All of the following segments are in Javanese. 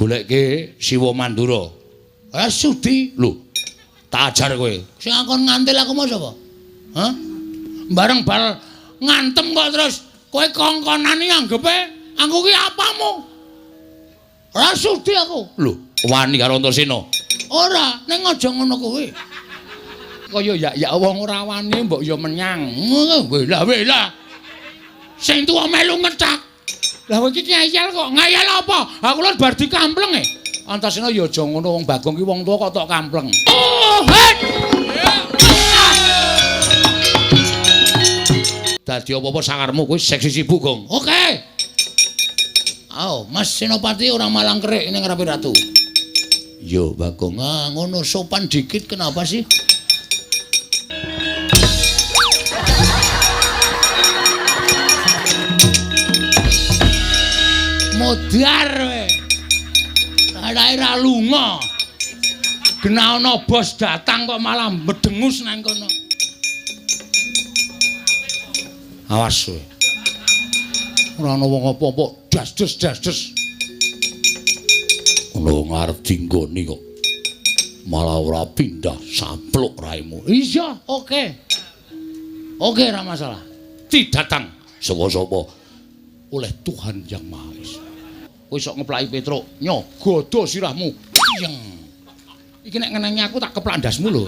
golekke Siwa Mandura. Sudi lho. Tak ajar kowe. Sing akon ngantil aku mau sapa? Hah? Bareng bal ngantem kok terus kowe kongkonan iki anggepe aku ki apamu? Ora sudi aku. Lho, wani karo Antasena. Ora, ning aja ngono kowe. Kaya ya wong ora wani mbok ya menyang. Wela. Sing tuwa melu ngecak. Lah kowe iki ngayal kok. Ngayal apa? Aku lho bar dikampleng e. Antasena ya aja ngono wong Bagong ki wong tuwa kok tok kampleng. Oh, het. Dadi apa-apa sakarmu kuwi seksi sibuk, Gong. Oke. Mas Senopati ora malang kerik ning ngarepe ratu. Yo, Bagong, ngono sopan dikit kenapa sih? Modar we. Daerah lunga. Gena ana bos datang kok malah medengus nang kono. Awas we. Ora ana wong apa-apa, das-des. Ono ngarep dinggoni kok. Malah ora pindah, sampluk raimu. Iya, oke. Oke, ora masalah. Didatang sapa-sapa oleh Tuhan Yang Maha Esa. Kowe sok ngeplaki Petruk, nyogodo sirahmu. Yeng. Iki nek ngenengi aku tak keplak ndasmu lho.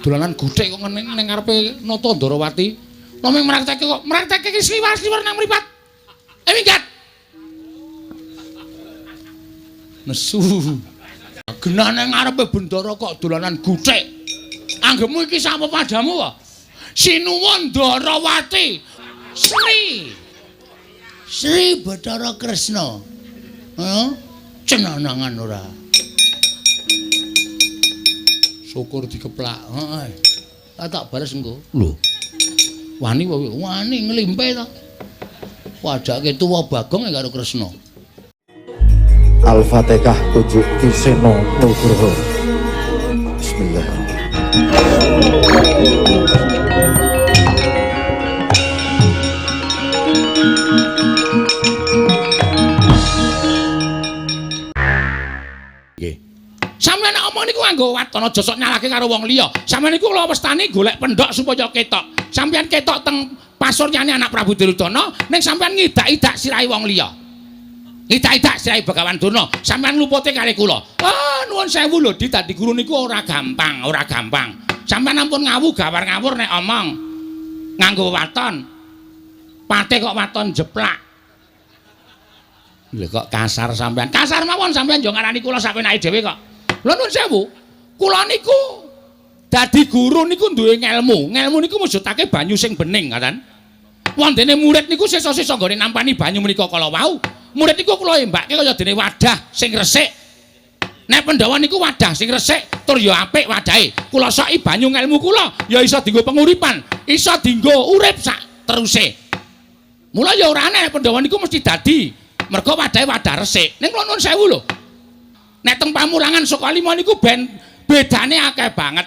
Dolanan guthik kok ngeneng ning ngarepe Nata Ndarawati. Nomeng mraktekke iki sliwar-sliwar nang mripat. Minggat. Nesu. Genane ngarepe bendara kok dolanan guthik. Anggepmu iki sapa padamu wae? Sinuwun Ndarawati. Sri Bathara Kresna. Cenanangan ora. Syukur dikeplak. Heeh. Tak bares engko. Lho. Wani nglimpe to. Wajake tuwa Bagong karo Kresna. Al-Fatihah tujuh Kiseno Nugroho. Bismillahirrahmanirrahim. Sampeyan nek omong niku nganggo waton aja sok nyalahke karo wong liya. Sampeyan niku kula wastani golek pendhok supaya ketok. Sampeyan ketok teng pasuryane anak Prabu Duryudana ning sampeyan ngidak-idak sirahe wong liya. Ngidak-idak sirahe Begawan Durna. Sampeyan lupute kali kula. Nuwun sewu lho, dadi guru niku ora gampang. Sampeyan ampun ngawu gawar-ngawur nek omong nganggo waton. Pate kok waton jeplak. Lha kok kasar sampeyan. Kasar mawon sampeyan yo ngarani kula sakenake dhewe kok. Lha nuwun sewu, kula niku dadi guru niku duwe ngelmu. Ngelmu niku mujudake banyu sing bening, ngoten. Wondene murid niku sesa-sesa nggone nampani banyu menika kala wau. Murid niku kula embake kaya dene wadah sing resik. Nek Pandhawa niku wadah sing resik tur ya apik wadahe. Kula soki banyu ngelmu kula ya iso dienggo penguripan, iso dienggo urip sak teruse. Mula ya ora aneh Pandhawa niku mesti dadi mergo wadahe wadah resik. Ning kula nuwun sewu lho. Nek teng pamurangan Sukalima niku ben bedane akeh banget.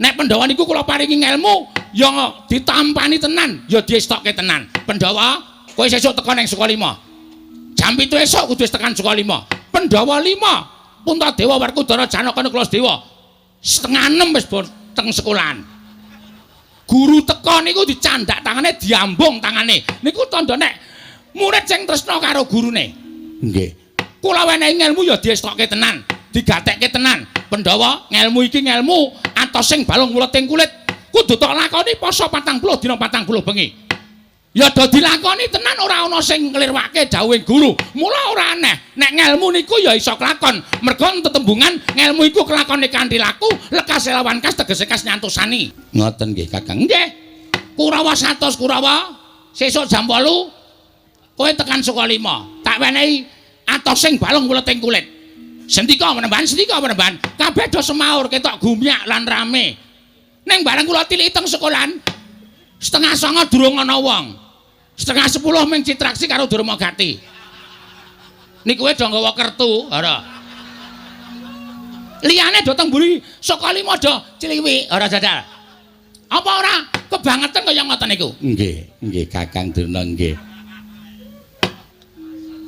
Nek Pandhawa niku kula paringi ngelmu ya ditampani tenan, ya diestokke tenan. Pandhawa, kowe sesuk teko ning Sukalima. Jam 7 esuk kudu wis tekan Sukalima. Pandhawa 5, Puntadewa Werkudara Janaka Klasdewa. 5:30 wis teng sekolahan. Guru teko niku dicandak tangane, diambung tangane. Niku tandha nek murid sing tresna karo gurune. Nggih. Kula wenehi ngelmu ya diestokke tenan, digatekke tenan. Pandhawa, ngelmu iki ngelmu atos sing balung wuleting kulit. Kudu tok lakoni poso 40 dina 40 bengi. Ya do dilakoni tenan ora ana sing nglirwake dawuhing guru. Mula ora aneh nek ngelmu niku ya iso kelakon. Mergo tetembungan ngelmu iku kelakone kanthi laku, lekas lawan kas tegese kas nyantusani. Ngoten nggih, Kakang. Nggih. Kurawa 100 Kurawa. Sesuk jam 8 kowe tekan Sukalima. Tak wenehi atos sing balung wuleting kulit. Sendika menemban. Kabeh do semaur ketok gumyak lan rame. Ning bareng kula tiliki teng sekolahan 8:30 durung ana wong. 9:30 ming citraksi karo Durmagati. Niku wae do nggawa kertu, ora. Liyane do teng mburi Sukalima do ciliwi, ora jajal. Apa ora kebangetan kaya ngoten niku? Nggih, Kakang Durna nggih.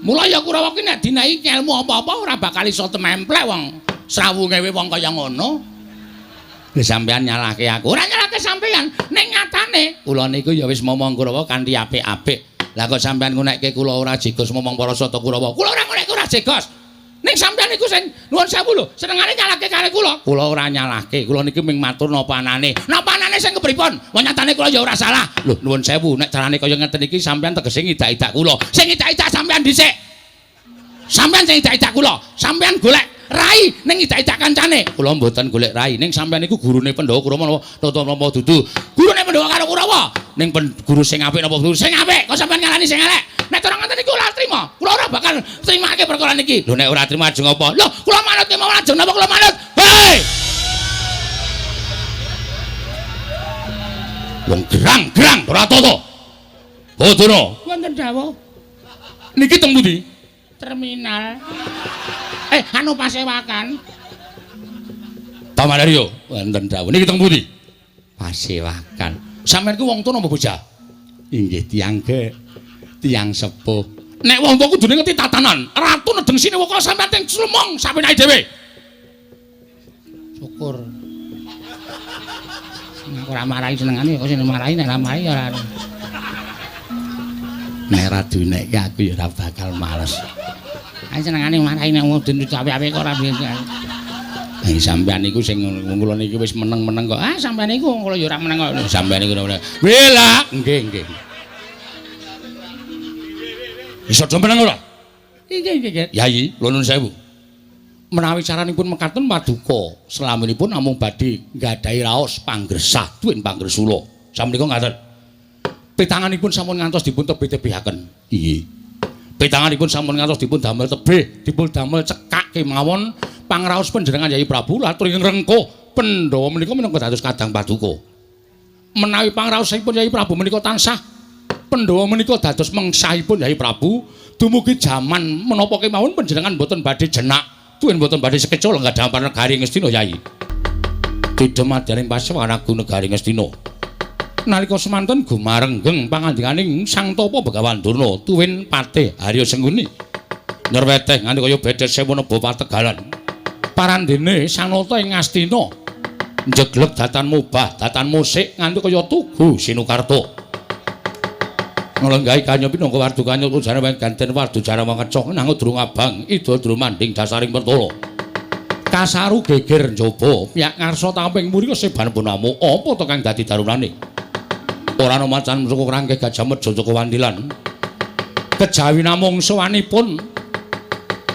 Mula ya Kurawa ki nek dinai ilmu apa-apa ora bakal iso tememplek wong srawunge wong kaya ngono. Lha sampean nyalahke aku. Ora nyalahke sampean, ning nyatane kula niku ya wis momong Kurawa kanthi apik-apik. Lah kok sampean ngunekke kula ora jegos momong para sata Kurawa. Kula ora ngunekke ora jegos. Ning sampean niku sing nuwun sewu lho, senengane nyalahke kali kula. Kula ora nyalahke, kula niki ming matur napa anane. Napa anane sing kepripun? Wong nyatane kula ya ora salah. Lho nuwun sewu, nek carane kaya ngeten iki sampean tegese ngidak-idak kula. Sing ngidak-idak sampean dhisik. Sampean sing ngidak-idak kula. Sampean golek rai ning ngidak-idak kancane. Kula mboten golek rai, ning sampean niku gurune Pandhawa Kurawa napa dudu. Gurune Pandhawa karo Kurawa. Ning guru sing apik napa guru sing apik? Kok sampean ngalani sing elek? Nek cara ngoten niku ora trima. Kula ora bakal trimake perkara niki. Lho nek ora trima ajeng apa? Lho, kula manut ki mawon ajeng napa kula manut? Hei! Wong gerang-gerang ora toto. Bodono. Wonten dawuh. Niki teng pundi? Terminal. Anu Pasewakan. Pamalario, wonten dawuh. Niki teng pundi? Pasewakan. Sampeyan ku wong tuwa napa bocah? Inggih tiyang sepuh. Nek wong tuwa kudune ngerti tatanan. Ratu nedeng sine kok sampeyan teng slumong sapenake dhewe. Syukur. Aku ora marahi senengane kok sing marahi nek ora marahi ora. Nek ra dinekke aku ya ora bakal males. Ae senengane marahi nek mudun apik-apik kok ora bisa. Sampeyan niku sing kula niki wis meneng-meneng kok. Sampeyan niku kula ya ora meneng kok. Sampeyan niku bela. Nggih. Iso do meneng ora? Nggih. Yayi, kula nuwun sewu. Menawi caranipun mekaten paduka selaminipun namung badhe nggadahi raos panggresah tuwin panggresula. Samenika ngaten. Petanganipun sampun ngantos dipun tebih-tebihaken. Nggih. Petanganipun sampun ngantos dipun damel tebih, dipun damel cekak kemawon pangraos panjenengan Yayi Prabu latur ing rengkuh Pandhawa menika minangka dados kadang paduka. Menawi pangraosipun Yayi Prabu menika tansah Pandhawa menika dados mengsahipun Yayi Prabu, dumugi jaman menapa kemawon panjenengan boten badhe jenak, tuwin boten badhe sekeca lenggah negari Ngastina Yayi. Didhemadaning Pasewakan negari Ngastina. Nalika semanten gumarenggeng pangandikaning Sang Tapa Begawan Durna tuwin Patih Harya Sengguni. Nyerweteh nganti kaya bedhet sewu nebo pategalan. Parandene sanata ing Ngastina njegleg datan mubah, datan musik nganti kaya tugu Sinukarta. Nglenggahi kanyopi nangka wardu kanyut ujane wae ganten wardu jara mangkeca nang durung abang ida drumanding dasaring pertala. Kasaru geger njaba piyak ngarsa tamping muri keseban punamu apa to kang dadi darunane. Ora ana macan suku rangkeh Gajah Medha Joko Wandilan. Kejawi namung sowanipun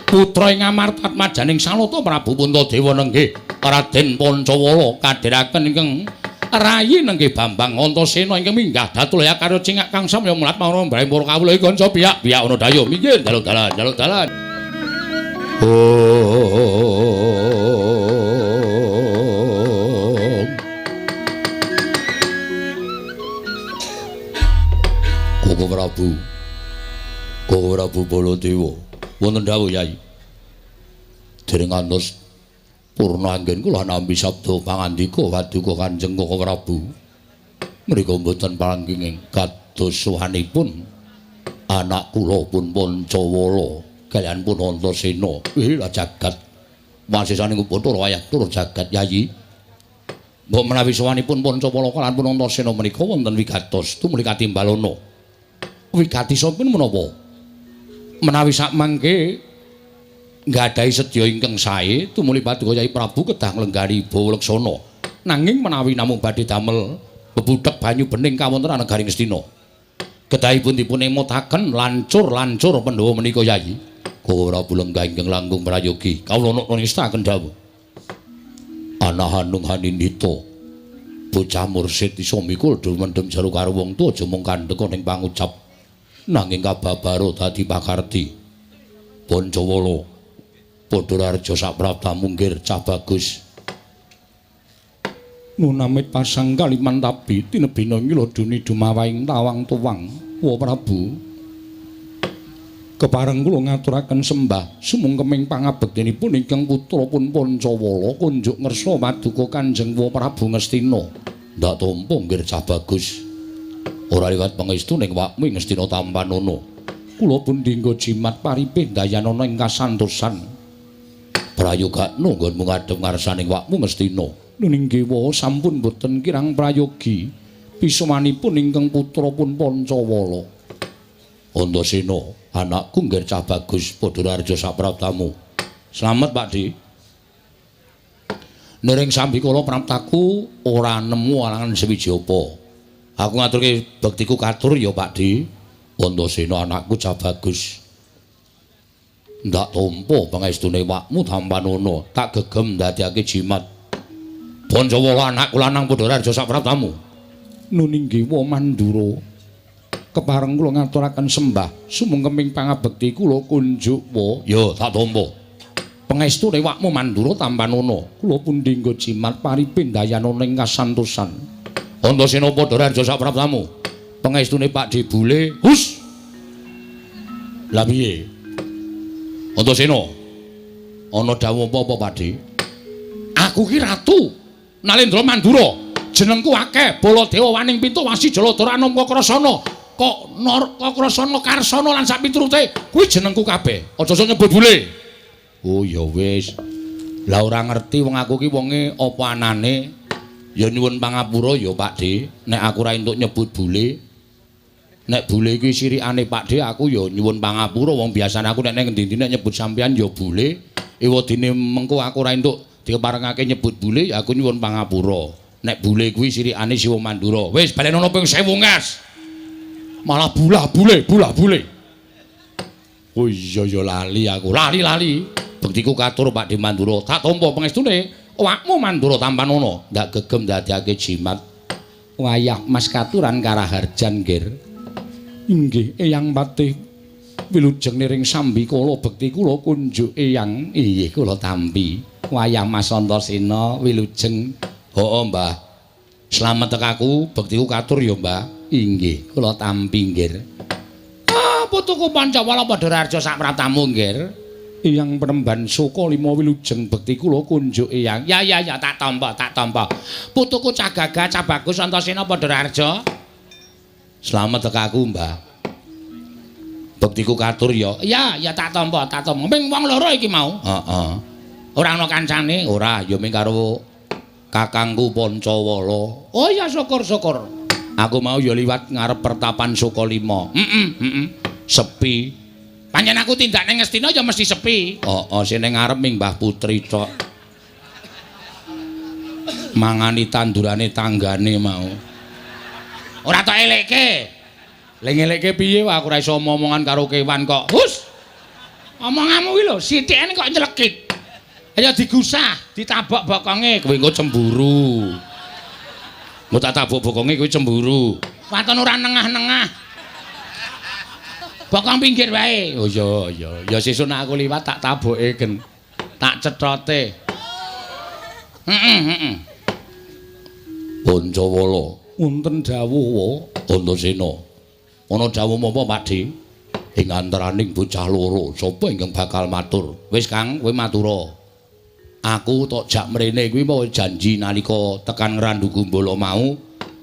putra ing amartatmajaning Salata Prabu Puntadewa nenggih Raden Pancawala kadhiraken ingkang rayi nenggih Bambang Antasena ingkang minggah datulya karo cingak kang samya mulat mawon mbahe para kawula kanca biyak-biyak ana dayo minggir jaluk-dalan. Koko Prabu Baladewa wonten dawuh Yai. Dereng ngantos purna anggen kula nampi sabda pangandika paduka Kanjeng Koko Prabu. Mriku mboten palangking kados suwanipun anak kula pun Pancawala kaliyan pun Antasena. Lah jagat wasisaning Bathara wayah tur jagat Yayi. Mbok menawi suwanipun Pancawala kaliyan pun Antasena menika wonten wigatos tumuli katimbalana. Wigati sampun menapa? Menawi sak mangke nggadahi sedya ingkang sae tumuli paduka Yayi Prabu kedah nglenggari Bawa Leksana. Nanging menawi namung badhe damel bebudhek banyu bening kawontenan negari Ngastina. Kedahipun dipun emutaken lancur-lancur Pandhawa menika Yayi. Ora bulenggah ingkang langkung prayogi. Kawula nunistaken dawuh. Ana Hanung Hanindita. Bocah mursid isa mikul dumendem jero karo wong tuwa aja mung kandheka ning pangucap. Nanging kababaro dadi pakarti. Pancawala padha raja saprapta munggir cah bagus. Nunamit pasang kaliman tabi tinebina ngiloduni dumawahing tawang tuwang. Wa Prabu. Kepareng kula ngaturaken sembah sumungkeming pangabektinipun ingkang putra pun Pancawala kunjuk ngersa paduka Kanjeng Wa Prabu Ngastina. Ndak tampa nggir cah bagus. Ora liwat pangestu ning wakmu Ngastina Tampanono. kula pun dinggo jimat paripih dayanana ing kasantosan. Prayogakna nggonmu ngadhep ngarsaning wakmu Ngastina. Nuninggi wa sampun boten kirang prayogi pisamanipun ingkang putra pun Pancawala. Antasena, anakku nggih cah bagus padha raja sapratamu. Slamet Pakdi. Nering sambikala praptaku ora nemu alangan sewiji apa. Aku ngaturke bektiku katur ya Pakdi. Antasena anakku cah bagus. Ndak tampa pangestune wakmu Tampanana, tak gegem ndadekake jimat. Pancawala anakku lanang padha raja sapratamu. Nuninggi wa Mandura. Kepareng kula ngaturaken sembah sumengkeming pangabekti kula kunjuk wa. Ya tak tampa. Pangestune wakmu Mandura Tampanana, kula pun dinggo jimat paripin dayanana ing kasantosan. Antasena padha raja sapratamu. Pangestune Pakdi Bule, hus. Lah piye? Antasena, ana dawuh apa Pakdi? Aku ki ratu Nalendra Mandura. Jenengku akeh, Baladewa Waning Pintu Wasi Jaladara Anamka Krasana. Kok Krasana Karsana lan sak piturute kuwi jenengku kabeh. Aja nyebut Bule. Oh ya wis. Lah ora ngerti wong aku ki wonge apa anane. Ya nyuwun pangapura ya Pakde, nek aku ora entuk nyebut Bule. Nek Bule ki sirikane Pakde aku ya nyuwun pangapura wong biasane aku nek ngendi-endi nek nyebut sampean ya Bule. Ewadene mengko aku ora entuk diparengake nyebut Bule ya aku nyuwun pangapura. Nek Bule kuwi sirikane Siwa Mandura. Wis balenono ping 1000 ngas. Malah Bule. Oh iya ya lali aku. Lali. Bektiku katur Pakdi Mandura. Tak tampa pangestune awakmu Mandura Tampanana ndak gegem ndadekake jimat. Wayah Mas katuran Karaharjan nggir. Inggih Eyang Patih wilujeng niring sambikala bekti kula kunjuk Eyang. Inggih kula tampi. Wayah Mas Antasena wilujeng. Hooh Mbah. Slamet tekaku bektiku katur ya Mbah. Inggih kula tampi nggir. Putuku Pancawala padha raja sapratamu nggir. Eyang Penemban Sukalima wilujeng bekti kula kunjuk Eyang. Ya tak tampa. Putuku cah gagah cah bagus Antasena padha raja. Slamet tekaku Mbah. Bektiku katur ya. Ya tak tampa. Ming wong loro iki mau. Heeh. Ora ana kancane, ora ya ming karo kakangku Pancawala. Oh ya syukur. Aku mau ya liwat ngarep pertapan Sukalima. Sepi. Pancen aku tindak ning Ngastina ya mesti sepi. Sing ning ngarep ming Mbah Putri tok. Mangani tandurane tanggane mau. Ora tok elekke. Lah ngelekke piye wae aku ora iso omongan karo kewan kok. Hus. Omonganmu kuwi lho, sithikane kok nyelekit. Ayo digusah, ditabok bokonge kowe engko cemburu. Mau tak tabok bokonge kowe cemburu. Waton ora nengah-nengah. Bokong pinggir wae. Oh iya. Ya sesuk nek aku liwat tak taboke gen. Tak cethote. Pancawala, wonten dawuh Antasena. Ana dawuh apa Pakdi? Ing antaraning bocah loro, sapa ingkang bakal matur? Wis Kang, kowe matura. Aku tok jak mrene kuwi mau janji nalika tekan Ngrandu Gumbala mau,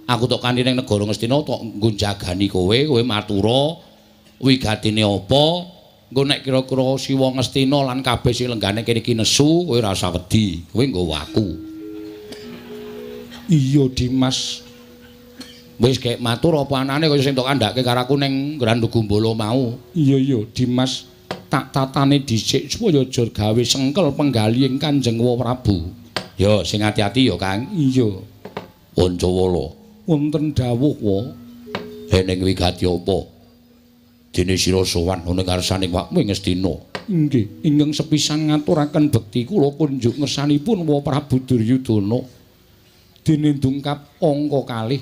aku tok kanthi ning negara Ngastina tok nggo jagani kowe matura. Wigatine apa? Engko nek kira-kira Siwa Ngastina lan kabeh sing lenggane kene iki nesu, kowe ora usah wedi. Kowe nggawa aku. Iya, Dimas. Wis kek matur apa anane kaya sing tok kandhake karo aku ning Ngrandu Gumbala mau. Iya, Dimas. Tak tatane dhisik supaya aja gawe sengkel penggali ing Kanjeng Prabu. Ya, sing ati-ati ya, Kang. Iya. Pancawala, wonten dawuh wa ning wigati apa? Dene sira sowan ana ngarsaning wakmu ing Ngastina. Inggih, ingkang sepisan ngaturaken bekti kula kunjuk ngersanipun wa Prabu Duryudana. Dene ndungkap angka kalih.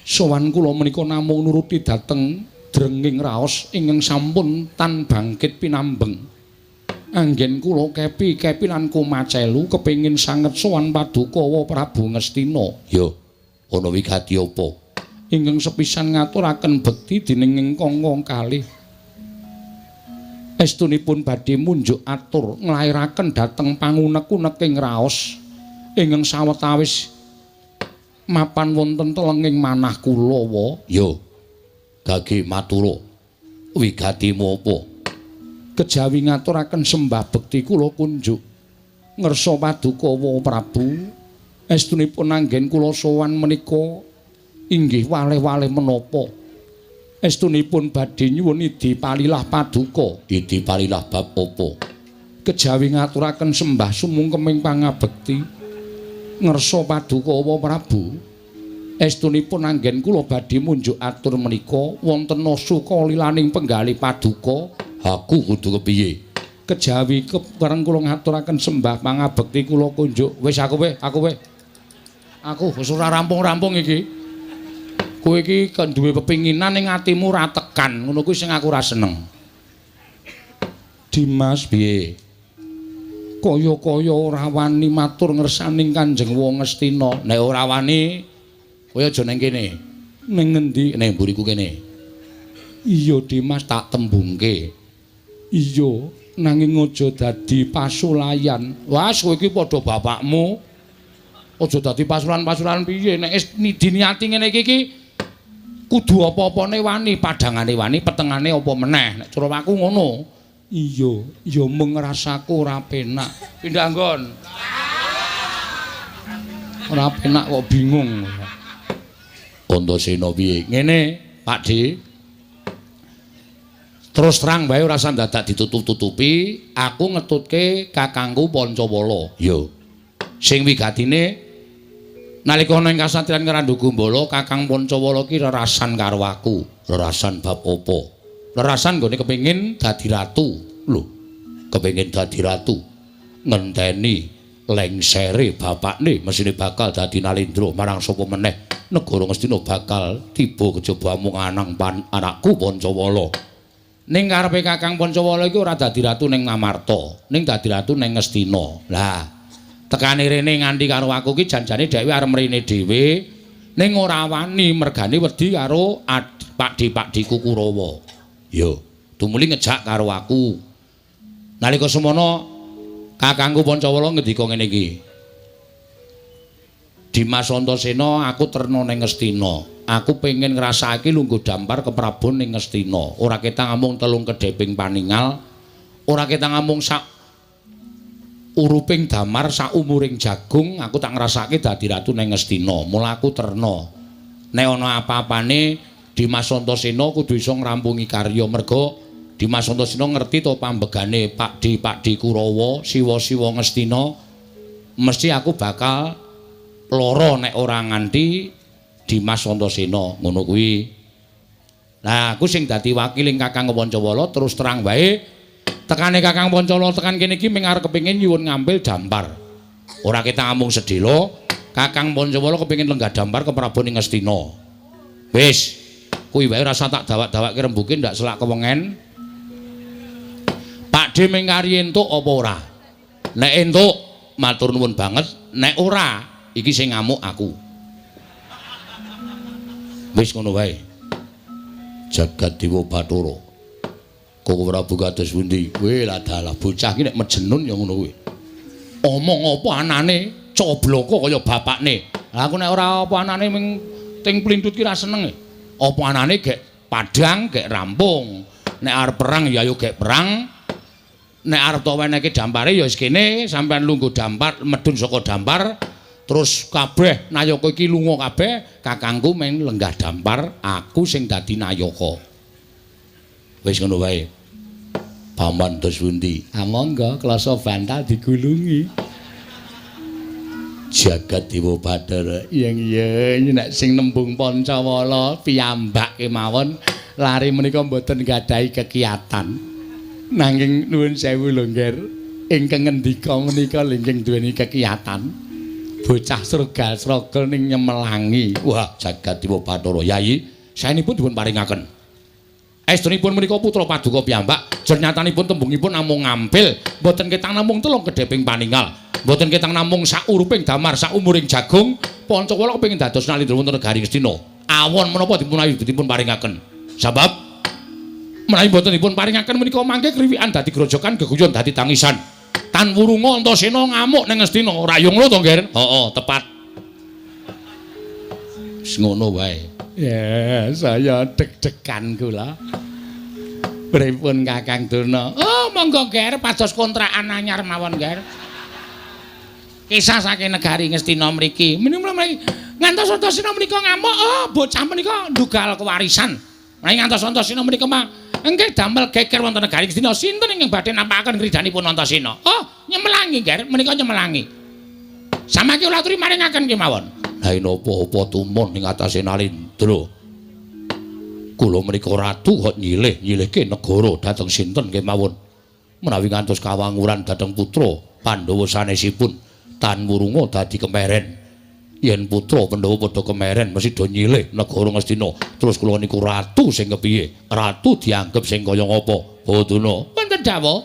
Sowan kula menika namung nuruti dhateng drenging raos ingkang sampun tan bangkit pinambeng. Anggen kula kepi lan kumacelu kepengin sanget sowan paduka wa Prabu Ngastina. Ya, ana wigati apa? Ingkang sepisan ngaturaken bekti dening ingkang kalih. Estunipun badhe munjuk atur nglairaken dhateng pangunek-uneking raos ingkang sawetawis mapan wonten telenging manah kula wa. Ya. Gage matura. Wigatimu apa? Kejawi ngaturaken sembah bekti kula kunjuk ngersa paduka Prabu. Estunipun anggen kula sowan menika inggih waleh-waleh menapa? Estunipun badhe nyuwun idi palilah paduka. Idi palilah bab apa? Kejawi ngaturaken sembah sumungkeming pangabekti ngersa paduka Prabu. Estunipun anggen kula badhe munjuk atur menika wonten suka lilaning penggalih paduka. Aku kudu kepiye? Kejawi kepareng kula ngaturaken sembah pangabekti kula kunjuk. Wis aku weh. Aku wis ora rampung-rampung iki. Kowe iki kan duwe pepinginan ning atimu ora tekan. Ngono kuwi sing aku ora seneng. Dimas piye? Kaya-kaya ora wani matur ngersaning Kanjeng Wong Ngastina. Nek ora wani kowe aja ning kene. Ning ngendi? Ning mburiku kene. Iya Dimas tak tembungke. Iya, nanging aja dadi pasulayan. Wah, kowe iki padha bapakmu. Aja dadi pasulan-pasulan piye? Nek wis diniati ngene iki kudu apa-apane wani, padangane wani, petengane apa meneh. Nek cara aku ngono. Iya, ya mung rasaku ora penak. Pindah nggon. Ora penak kok bingung. Antasena piye? Ngene, Pakde. Terus terang bae ora usah dadak ditutup-tutupi, aku ngetutke kakangku Pancawala. Yo. Sing wigatine nalika ana ing kasatriyan Ngrandu Gumbala, Kakang Pancawala ki rerasan karo aku. Rerasan bab apa? Rerasan nggone kepengin dadi ratu. Lho, kepengin dadi ratu. Ngenteni lengsere bapakne mesine bakal dadi Nalendra marang sapa meneh. Negara Ngastina bakal tiba kejaba mung anang anakku Pancawala. Ning karepe Kakang Pancawala iki ora dadi ratu ning Ngamarta, ning dadi ratu ning Ngastina. Lah, tekane rene nganti karo aku ki janjane dhewe arep mrene dhewe, ning ora wani mergane wedi karo Pakdi-pakdiku Kurawa. Yo, tumuli ngejak karo aku. Nalika semono Kakangku Pancawala ngendika ngene iki. Dimas Antasena aku terna ning Ngastina. Aku pengen ngrasakake lungguh dampar keprabon ning Ngastina. Ora ketang amung telung kedheping paningal, ora ketang amung sak uruping damar, sak umuring jagung, aku tak ngrasakake dadi ratu ning Ngastina. Mula aku terna. Nek ana apa-apane Dimas Antasena kudu iso ngrampungi karya merga Dimas Antasena ngerti to pambegane Pakdi Kurawa, siwa-siwa Ngastina. Mesti aku bakal lara nek ora nganti Dimas Antasena ngono kuwi. Nah, aku sing dadi wakiling Kakang Pancawala terus terang wae tekane Kakang Pancawala tekan kene iki mung arep kepengin nyuwun ngambil dampar. Ora kita ngomong sedhela, Kakang Pancawala kepengin lenggah dampar ke Prabu ning Ngastina. Wis, kuwi wae rasa tak dawak-dawakke rembuke ndak selak kewengen. Pakde mengkari entuk apa ora? Nek entuk matur nuwun banget, nek ora iki sing ngamuk aku. Wis ngono wae. Jagat Dewa Bathara. Koko Prabu kados pundi? Kowe lah dalah bocah iki nek mejenun ya ngono kuwi. Omong apa anane cobloko kaya bapakne. Lah aku nek ora apa anane ming ting plintut ki ra seneng. Apa anane gek padang, gek rampung. Nek arep perang ya yo gek perang. Nek arep to wenehke dampare ya wis kene sampean lungguh dampar, medun saka dampar. Terus kabeh nayaka iki lunga kabeh, kakangku meng lenggah dampar, aku sing dadi nayaka. Wis ngono wae. Paman dos pundi? Monggo klasa bantal digulungi. Jagat Dewa Bathara. Iya nek sing nembung Pancawala piyambak kemawon lari menika mboten gadahi kekiyatan. Nanging nuwun sewu lho Nger, ingkang ngendika menika linggih duweni kekiyatan. Bocah srogal-srogol ning nyemelangi. Wah, Jagat Dewa Bathara. Yai, saenipun dipun paringaken. Estunipun menika putra paduka piyambak, jernyatanipun tembungipun namung ngampil, mboten ketang namung telung kedheping paninggal. Mboten ketang namung sak uruping damar, sak umuring jagung. Pancawala kepengin dados nalindra wonten negari Ngastina. Awon menapa dipun paringaken. Sebab menawi mboten dipun paringaken menika mangke kriwikan dadi grojokan, geguyon dadi tangisan. Tan Wurunga Antasena ngamuk ning Ngastina. Rayung lho to, Nger? Heeh, tepat. Wis ngono wae. Ya, saya deg-degan kula. Pripun Kakang Durna? Oh, monggo Ger pados kontrakan anyar mawon Ger. Kisah saking negari Ngastina mriki. Menika ngantos Antasena menika ngamuk, oh bocah menika ndugal kewarisan. Menawi ngantos Antasena menika mah engke damel geger wonten negari Ngastina. Sinten ingkang badhe nampakaken kridanipun Antasena? Oh, nyemelangi Ger, menika nyemelangi. Samangke kula aturi maringaken kemawon. Lah napa-apa tumun ing atase Nalendra. Kula menika ratu kok nyilih-nyilihke negara dhateng sinten kemawon. Menawi ngantos kawanguran dhateng putra Pandhawa sanesipun tan wurunga dadi kemeren. Yen putra Pandhawa padha kemeren mesti do nyilih negara Ngastina. Terus kula niku ratu sing kepiye? Ratu dianggep sing kaya ngapa? Baduna. Wonten dawuh.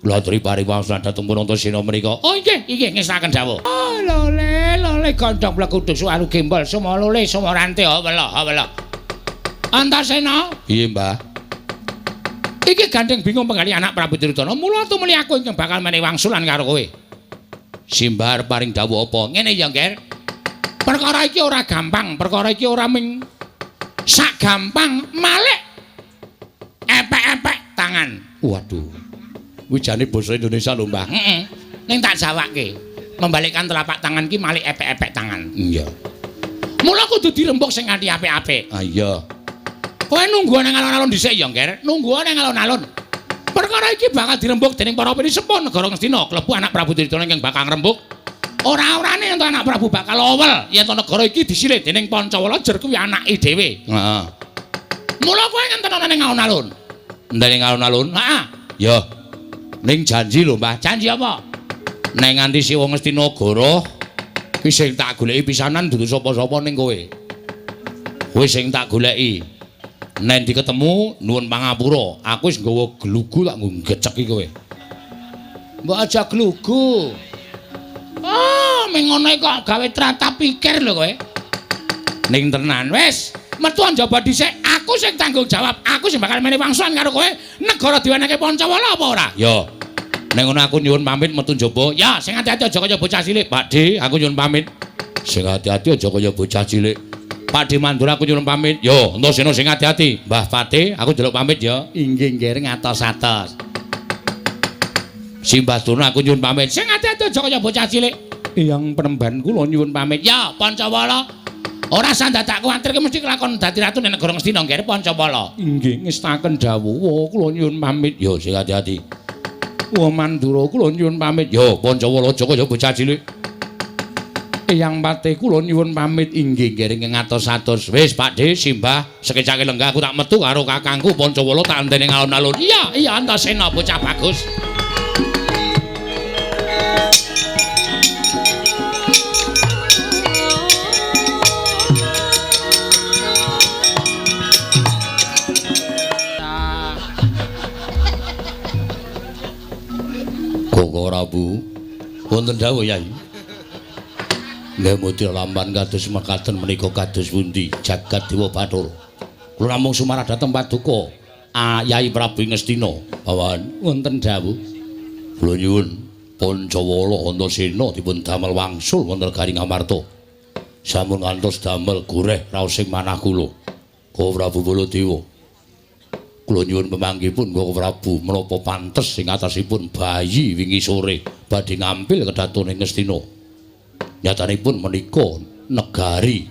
Kula aturi pariwangsulan dhateng pun Antasena menika. Oh nggih, ngestaken dawuh. Oh lole gondhong blekuduk suaru gembol semua lole semua rante wela. Antasena, piye Mbah? Iki gandeng bingung penggali anak Prabu Duryudana. Mula tumuli aku ingkang bakal menehi wangsulan karo kowe. Simbar paring dawuh apa? Ngene ya, Ger. Perkara iki ora gampang, perkara iki ora ming sak gampang malih epek-epek tangan. Waduh. Kuwi jane basa Indonesia lho, Mbah. Heeh. Ning tak jawake. Membalikkan telapak tangan ki malih epek-epek tangan. Iya. Mula kudu dirembuk sing nganti apik-apik. Ah iya. Kowe nunggu nang alon-alon dhisik ya, Ger. Nunggu nang alon-alon. Perkara iki bakal dirembuk dening para penisepun negara Ngastina, klebu anak Prabu Duryudana ingkang bakal ngrembuk. Ora-orane ento anak Prabu bakal owel yen to negara iki disilih dening Pancawala jer kuwi anake dhewe. Heeh. Mula kowe ngenten ana ning alon-alon. Ndene alon-alon? Heeh. Ya. Ning janji lho, Mbah. Janji apa? Nek nganti Siwa Ngastinagara ki sing tak goleki pisanan dudu sapa-sapa ning kowe. Kowe sing tak goleki. Nek diketemu nuwun pangapura, aku wis nggawa glugu tak nggo geceki kowe. Mbok aja glugu. Oh, ming ngono kok gawe trata pikir lho kowe. Ning tenan wis, metu njaba dhisik, aku sing tanggung jawab. Aku sing bakal menehi wangsulan karo kowe. Negara diwenehke Pancawala apa ora? Ya. Nek ngono aku nyuwun pamit metu njaba. Ya, sing ati-ati aja kaya bocah cilik. Pakde, aku nyuwun pamit. Sing ati-ati aja kaya bocah cilik. Pakde Mandura aku nyuwun pamit. Yo, Antasena sing ati-ati. Mbah Pate, aku njaluk pamit ya. Inggih nggih ngatos-atos. Simbah Durna aku nyuwun pamit. Sing ati-ati aja kaya bocah cilik. Eyang penemban kula nyuwun pamit. Ya, Pancawala. Ora sandadak kuwatir mesti kelakon dadi ratu ning negara Ngastina nggih Pancawala. Inggih ngestaken dawuh. Kula nyuwun pamit. Yo, sing ati-ati. Wah Mandura kula nyuwun pamit. Yo, Pancawala aja kaya bocah cilik. Eyang Pate kula nyuwun pamit inggih nggih ngatos-atos. Wis Pakde Simbah sekecake lenggah aku tak metu karo kakangku Pancawala tak enteni alun-alun. Iya Antasena bocah bagus. Koko Rabu wonten dawuh Yai. Nggih muti lamban kados mekaten menika kados pundi jagat Dewa Bathara. Kula namung sumarah dhateng Paduka Yai Prabu Ngastina. Bawan wonten dawuh. Kula nyuwun Pancawala Antasena dipun damel wangsul wonten negari Ngamarta. Sampun ngantos damel goreh raosing manah kula. Ka Prabu Baladewa. Kula nyuwun pemanggihipun Koko Prabu menapa pantes ing atasipun bayi wingi sore badhe ngampil kedatuning Ngastina. Nyatanipun menika negari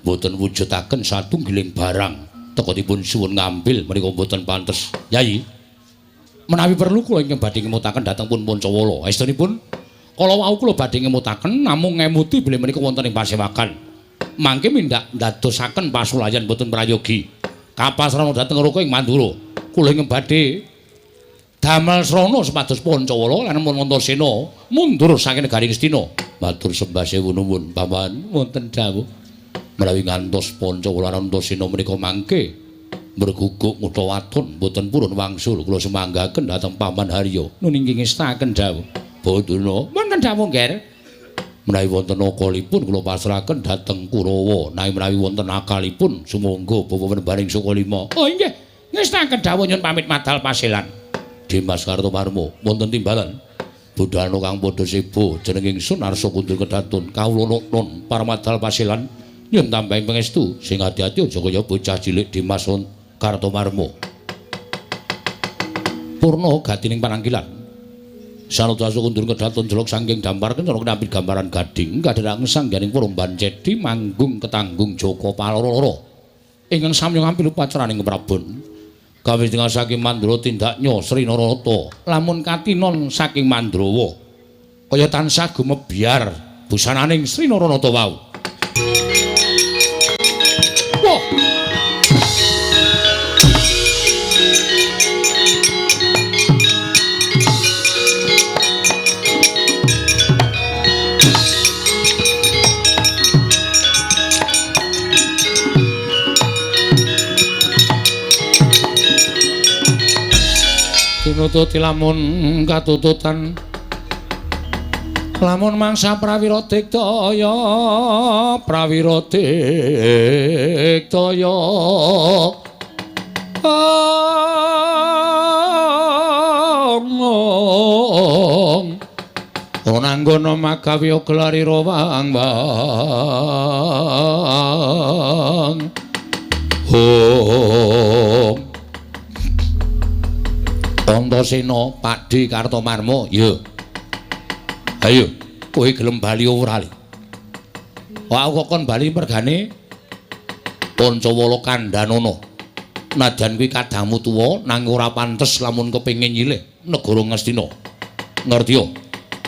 boten wujudaken satunggiling barang tekotipun suwun ngambil menika boten pantes. Yai, menawi perlu kula ingkang badhe ngemutaken dhateng pun Pancawala. Estunipun kala wau kula badhe ngemutaken namung ngemuti bilih menika wonten ing pasewakan. Mangke mindak ndadosaken pasulayan boten prayogi. Kapasrana dhateng Raka ing Mandura. Kula ingkang badhe damel srana supados Pancawala lan Antasena mundur saking negari Ngastina. Matur sembah sewu nuwun paman wonten dawuh menawi ngantos Pancawala lan Antasena menika mangke merguguk ngutha waton boten purun wangsul kula semanggaken dhateng Paman Harya nun inggih ngestaken dawuh Baduna wonten dawuh Ger menawi wonten akalipun kula pasrahaken dhateng Kurawa nanging menawi wonten akalipun sumangga bapa bening Sukalima. Oh inggih ngestaken dawuh nyuwun pamit madal paselan. Dimas Kartomarmo wonten timbalan budhana kang padha sebo jeneng ingsun Arsa Kundur Kedatun kawula nun paramadal paselan nyuwun tambahing pangestu sing ati-ati aja kaya bocah cilik Dimas Kartomarmo. purna gatining pananggilan. Sanadya kundur kedaton jelok saking dampar kencana nampi gambaran gading kadherang sangganing Purban Cedi manggung ketanggung Joko Paloro ingkang samya ngampi upacaraning Prabon. Gawe dengan saking Mandrawa tindaknya Sri Narata lamun katinon saking Mandrawa kaya tansah gumebyar busananing Sri Narata wau. Wah. Tinututi lamun katututan lamun mangsa prawira diktaya ora anggono magawe gelari rowang Antasena Pakdhe Kartomarma ya. Ayo, kowe gelem bali ora li? Wah kok kon bali mergane Pancawala Kandanana. Najan kuwi kadangmu tuwa nanging ora pantes lamun kepengin nyilih negara Ngastina. Ngerti yo?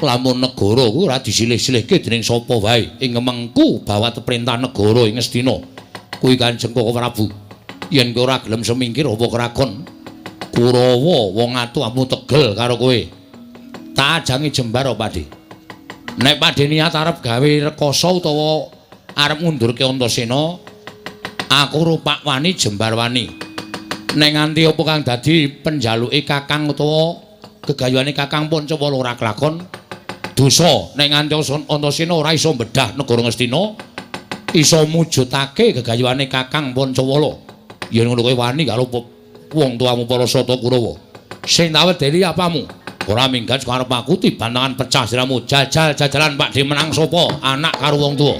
Lamun negara kuwi ora disilih-silihke dening sapa wae ing mengku bawat perintah negara ing Ngastina. Kuwi Kanjeng Koko Prabu. Yen kowe ora gelem semingkir apa krakon Kurawa wong atuhmu tegel karo kowe. Tak ajangi jembar apa Pakdhe. Nek Pakdhe niat arep gawe rekoso utawa arep ngundurke Antasena, aku rupak wani jembar wani. Nek nganti apa kang dadi penjaluke Kakang utawa gegayuhane Kakang Pancawala ora kelakon, dosa nek nganti Antasena ora iso mbedah negara Ngastina, iso mujudake gegayuhane Kakang Pancawala. Yen ngono kowe wani karo wong tuamu para Sata Kurawa. Sing tak wedeni apamu? Ora minggat karo aku tibantangan pecah siramu. Jajal-jajalan Pakdhe menang sapa? Anak karo wong tuwa.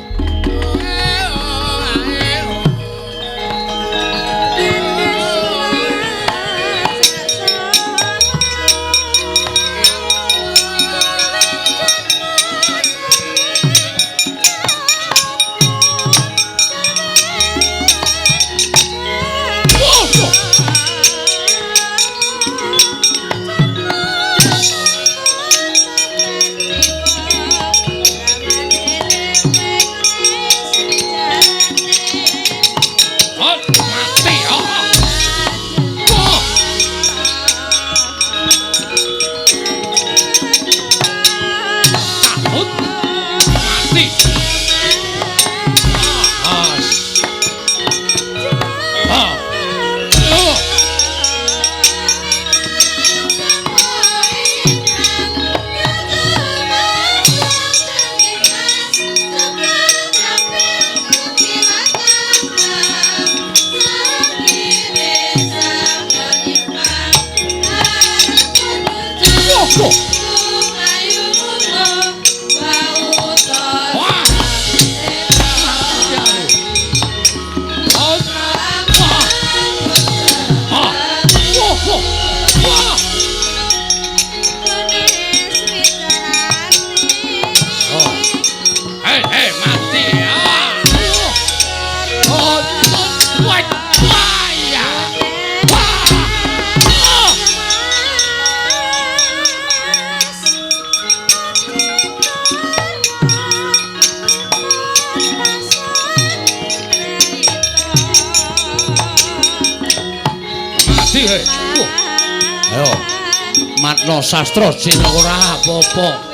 Matno sastra sing ora apa-apa.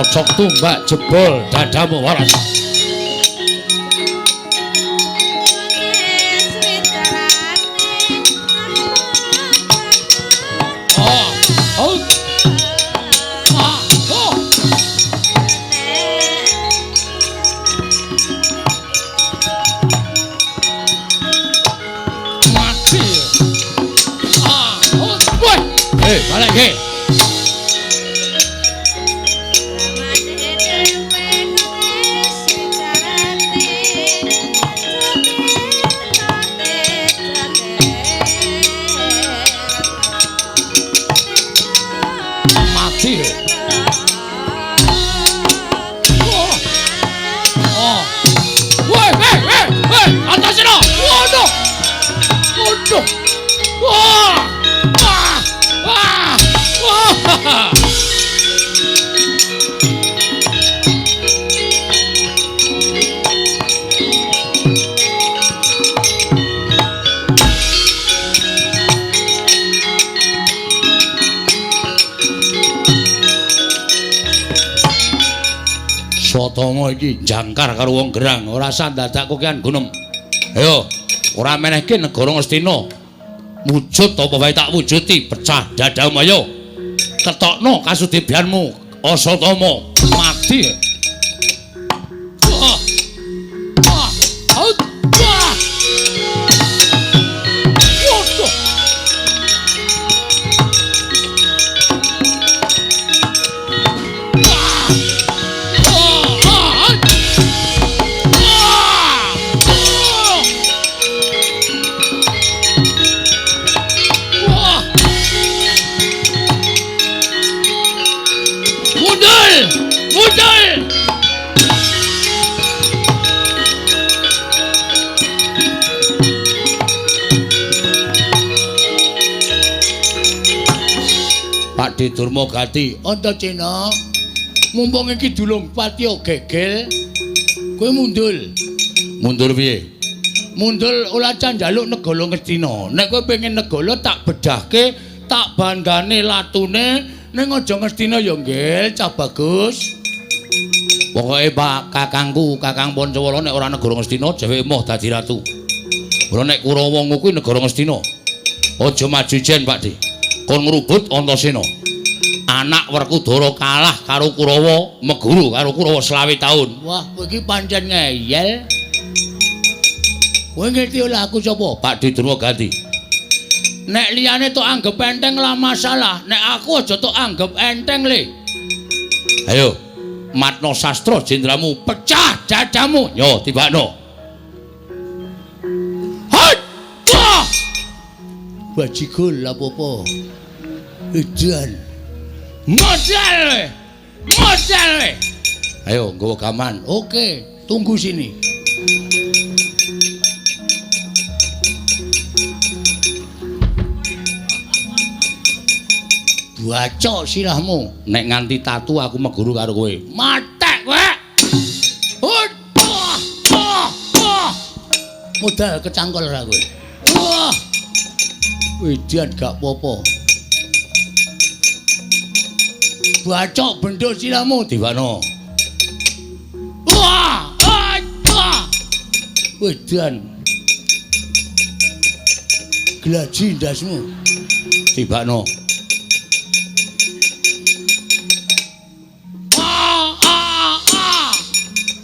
cocok tumbak jebol dadamu waras. Balik ke. Mati. Oh. Woi, antasino. Waduh. Waduh. Wah. Sotama iki jangkar karo wong gerang, ora sandadak kokean gunem. Ayo, ora menehke negara Ngastina. Wujud apa wae tak wujuti, pecah dadamu ayo. Ketokno kasudibianmu, Asatama mati. Pakde Durmagati, Antaséna. Mumpung iki dulung patiya gegel, kowe mundul. Mundur piye? Mundul ora can njaluk negara Ngastina. Nek kowe pengen negara tak bedahke, tak bandane latune ning aja Ngastina ya nggih, cah bagus. Pokoke Pak kakangku, Kakang Pancawala nek ora negara Ngastina dheweke emoh dadi ratu. Ora nek Kurawa kuwi negara Ngastina. Aja maju jen, Pakde. Kon ngrubut Antaséna. Anak Werkudara kalah karo Kurawa, meguru karo Kurawa 20 taun. Wah, kowe iki pancen ngeyel. Kowe ngerti oleh aku sapa? Pakde Durmagati. Nek liyane tok anggap enteng lah masalah, nek aku aja tok anggap enteng le. Ayo, matno sastra jendramu, pecah dadamu. Yo, tibakno. Hot! Wah! Bajigol apa-apa. Edan. Modal. Ayo, nggawa gaman. Oke, tunggu sini. Baca sirahmu. Nek nganti tatu aku meguru karo kowe. Matek kowe. Modal kecangkol ra kowe. Wah. Edan gak apa-apa. Bacok bendho siramu Dewano. Wah! Wedan. Glaji ndasmu. Tibakno.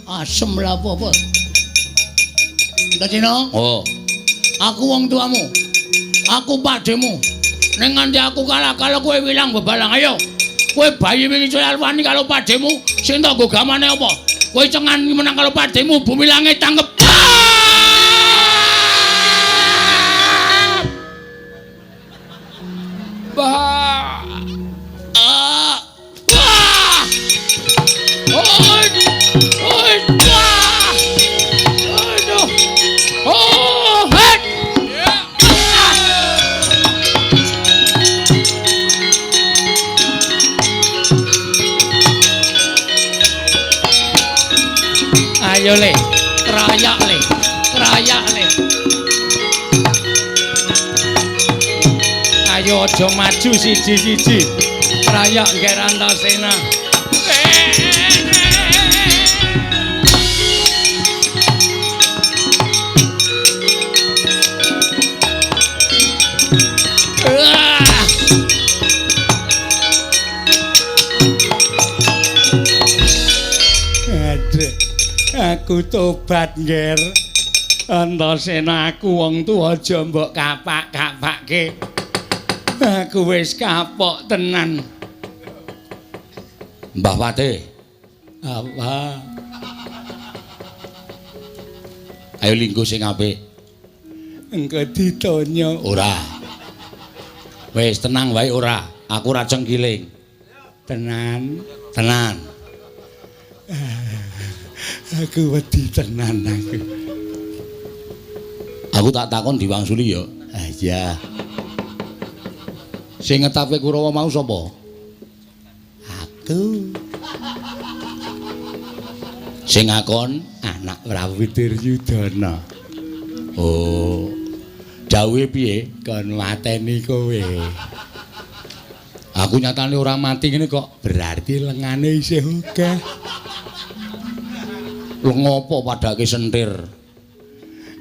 Asem lah apa-apa. Antaséna? Oh. Aku wong tuamu. Aku padhemu. Ning nganti aku kalah kalau kowe wilang bebalang ayo. Kowe bayi wingi wani kalau padhemu sing tak nggo gamane apa? Kowe cengan menang kalau padhemu bumi langit tanggep. Bah. Ayo le, kerayak le. Ayo aja maju siji-siji. Kerayak ngger Antaséna. Aku tobat, Nger. Antasena aku wong tuwa aja mbok kapak-kapakke. Aku wis kapok tenan. Mbah Pate. Apa? Ayo linggo sing apik. Engko ditanya. Ora. Wis tenang wae ora. Aku ora cengkiling. Tenan, tenan. Aku wedi tenan aku. Aku tak takon diwangsuli ya. Ah iya. Sing ngetapke Kurawa mau sapa? Aku. Sing ngakon anak Prabu Duryudana. Oh. Dawuhe piye? Kon mateni kowe. Aku nyatane ora mati ngene kok. Berarti lengane isih akeh. Lho ngopo padake sentir?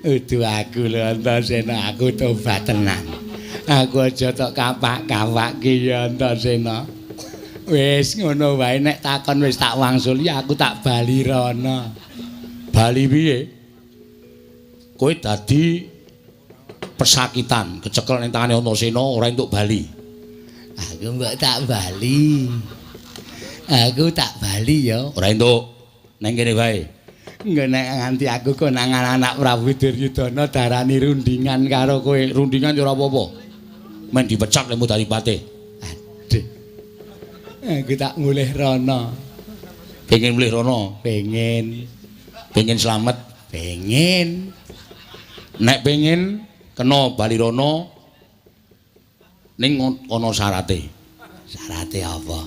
Udu aku lho Antasena, aku tobat tenan. Aku aja tok kapak-kapakke ya Antasena. Wis ngono wae nek takon wis tak wangsuli aku tak bali rono. Bali piye? Kowe dadi pesakitan, kecekel ning tangane Antasena ora entuk bali. Aku mbok tak bali. Aku tak bali ya. Ora entuk. Neng kene wae. Nggak nganti aku konangan anak Prabu Duryudana darani rundingan karo kowe. Rundingan ya ora apa-apa. Men dipecat lemu dadi patih. Aduh. Aku tak mulih rono. Pengen mulih rono? Pengen. Pengen slamet? Pengen. Nek pengen kena bali rono ning ana syarate. Syarate apa?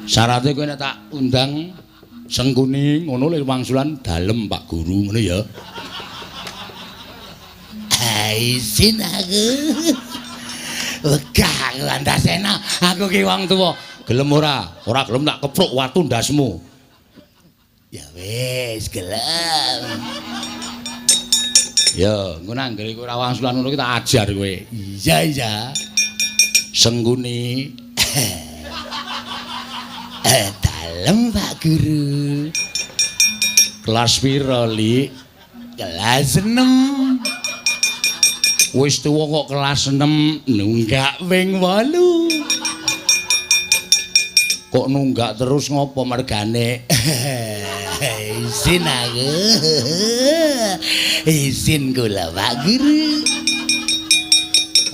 Syarate kowe nek tak undang Sengkuni ngono lek wangsulan dalem Pak Guru ngono ya. Isin aku. Wegah Antasena, aku ki wong tuwa. Gelem ora? Ora gelem tak kepruk watu ndasmu. Ya wis, gelem. Ya, ngono anggere kowe ora wangsulan ngono ki tak ajar kowe. Iya, iya. Sengkuni. Dalem Pak Guru. Kelas piro, Li? Kelas 6. Wis tuwa kok kelas 6 nunggak ping 8. Kok nunggak terus ngopo mergane? Isin aku. Isin kula Pak Guru.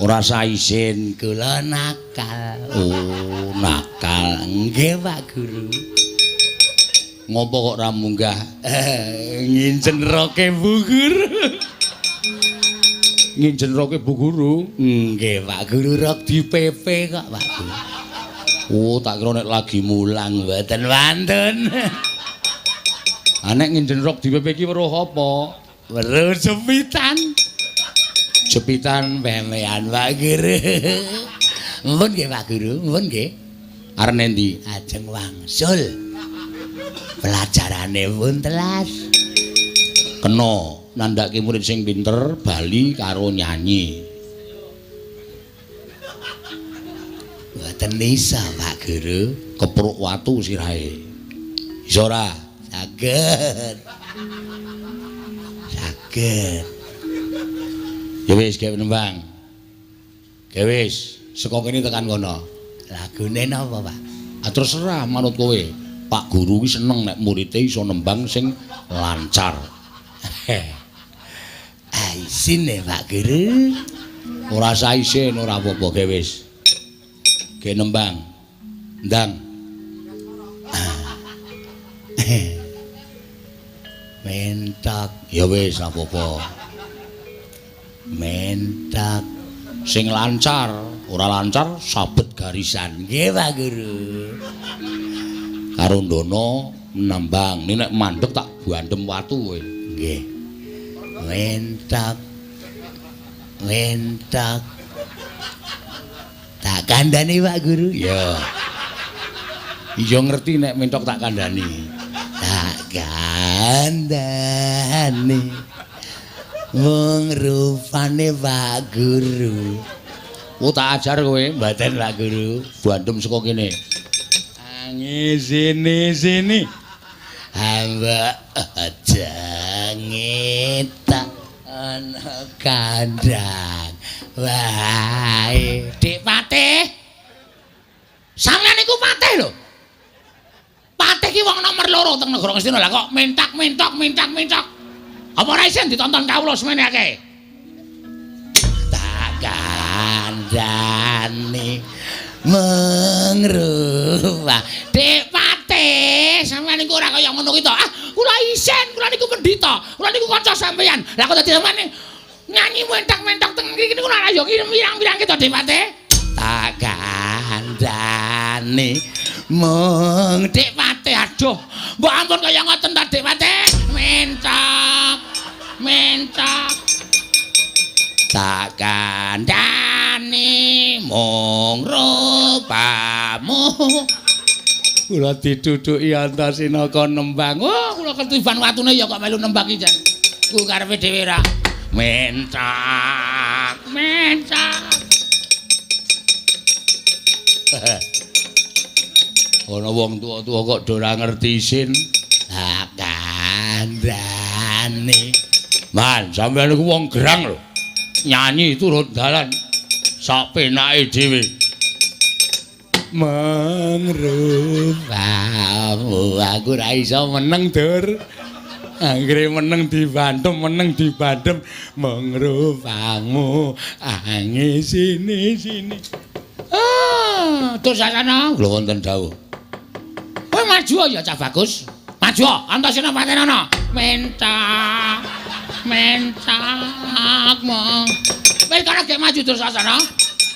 Ora sa isin kula nakal. Oh, nakal. Nggih Pak Guru. Ngopo kok ra munggah? Nginjen roke Bu Guru. Nginjen roke Bu Guru. Nggih Pak Guru rok dipepe kok Pak Guru. Oh, tak kira nek lagi mulang mboten wantun. Nek nginjen rok dipepe ki weruh apa? Weruh jepitan. Jepitan pemean Pak Guru. Mumpun nggih Pak Guru, mumpun nggih. Arep endi? Ajeng wangsul. Pelajarane pun telas. Kena nandhake murid sing pinter bali karo nyanyi. Mboten isa Pak Guru, kepruk watu sirahe. Iso ora? Saged. Saged. Ya wis gawe nembang. Ya wis, saka kene tekan kono. Lagune napa, Pak? Ah terserah manut kowe. Pak Guru ki seneng nek muridé iso nembang sing lancar. Isin Pak Guru. Ora sa isin ora apa-apa gawe wis. Gawe nembang. Ndang. Mentak. Ya wis apa-apa. Mentak sing lancar, ora lancar sabet garisan. Nggih Pak Guru. Karo ndono nembang, nek mandeg tak bandem watu kowe. Nggih. Mentak. Mentak. Tak kandhani Pak Guru. Ya. Iya ngerti nek mentok tak kandhani. Tak kandhani. Wong rupane Pak Guru. Oh tak ajar kowe, mboten Pak Guru. Bandem saka kene. Sini. hamba jengita ana kandang wae. Dik Patih. Sampeyan iku patih lho. Patih ki wong nomor 2 teng negara Ngastina. Lah kok mentak. Apa ora isin ditonton kawula semene akeh? Tak kandhani mengruwah. Dik Patih, sampeyan niku ora kaya ngono ki to. Ah, kula isin, kula niku pendhita. Kula niku kanca sampeyan. Lah kok dadi sampeyan nyanyi mentak-mentak teng mriki niku ora yo pirang-pirang ki to Dik Patih. Tak kandhani mung Dik Patih, aduh. Mbok ampun kaya ngoten ta Dik Patih. Mentak. tak kandhani mung rupamu. Kula diduduki Antasena kon nembang. Oh, kula ketiban watune ya kok melu nembang iki jan. Ku karepe dhewe ra. Mentak. Ana wong tuwa-tuwa kok do ora ngerti isin. Tak kandhani. Man, sampeyan iku wong gerang lho. Nyanyi turut dalan sak penake dhewe. Mangrupamu aku ora iso meneng dur. Anggere meneng dibandem mangrupamu ange sini. Ah, tur sasana. Lho wonten dawuh. Kowe maju ya Cah Bagus. Maju, Antasena Patenana. Mentak. Mong. Wis kana gek maju tur sasana.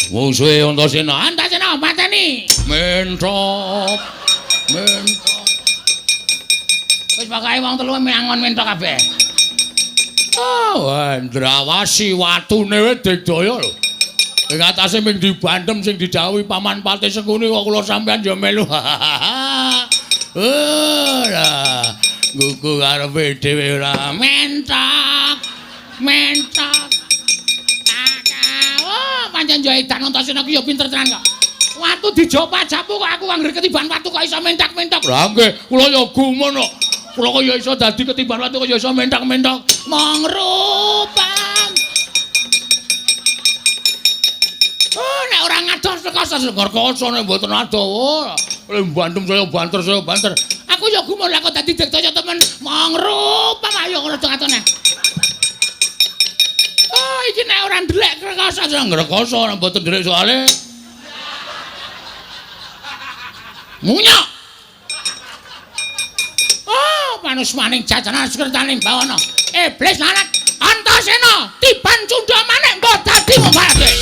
Musuhe Antasena. Antasena pateni. Mentok. Wis pokoke wong telu miangon mentok kabeh. Oh, Ndrawasi watune wis digdaya lho. Ing atase ming dibandem sing didhawuhi Paman Patih Sengkuni kok kula sampean ya melu. Ora. Gugu karepe dhewe ora Mentok. Oh, pancen yo edan Antasena ku yo pinter tenan kok. Watu dijawab pajapu kok aku angger ketiban watu kok iso mentak-mentak. Lah nggih, kula ya gumun kok. Kula kok ya iso dadi ketiban watu kok ya iso mentak-mentak. Mangrupang. Oh, nek ora ngados rekoso nek mboten adoh. Oleh bantem saya banter. Aku ya gumun lah kok dadi diktoyo temen. Mangrupang ayo ngono atone. Oh, iki nek ora ndelek rekoso ngrekoso nek mboten ndelek soalé Munyok. Oh, manus maning jajanan sekretaning bawana. Iblis lalat Antasena tiban cundha manik mbok dadi mubalake.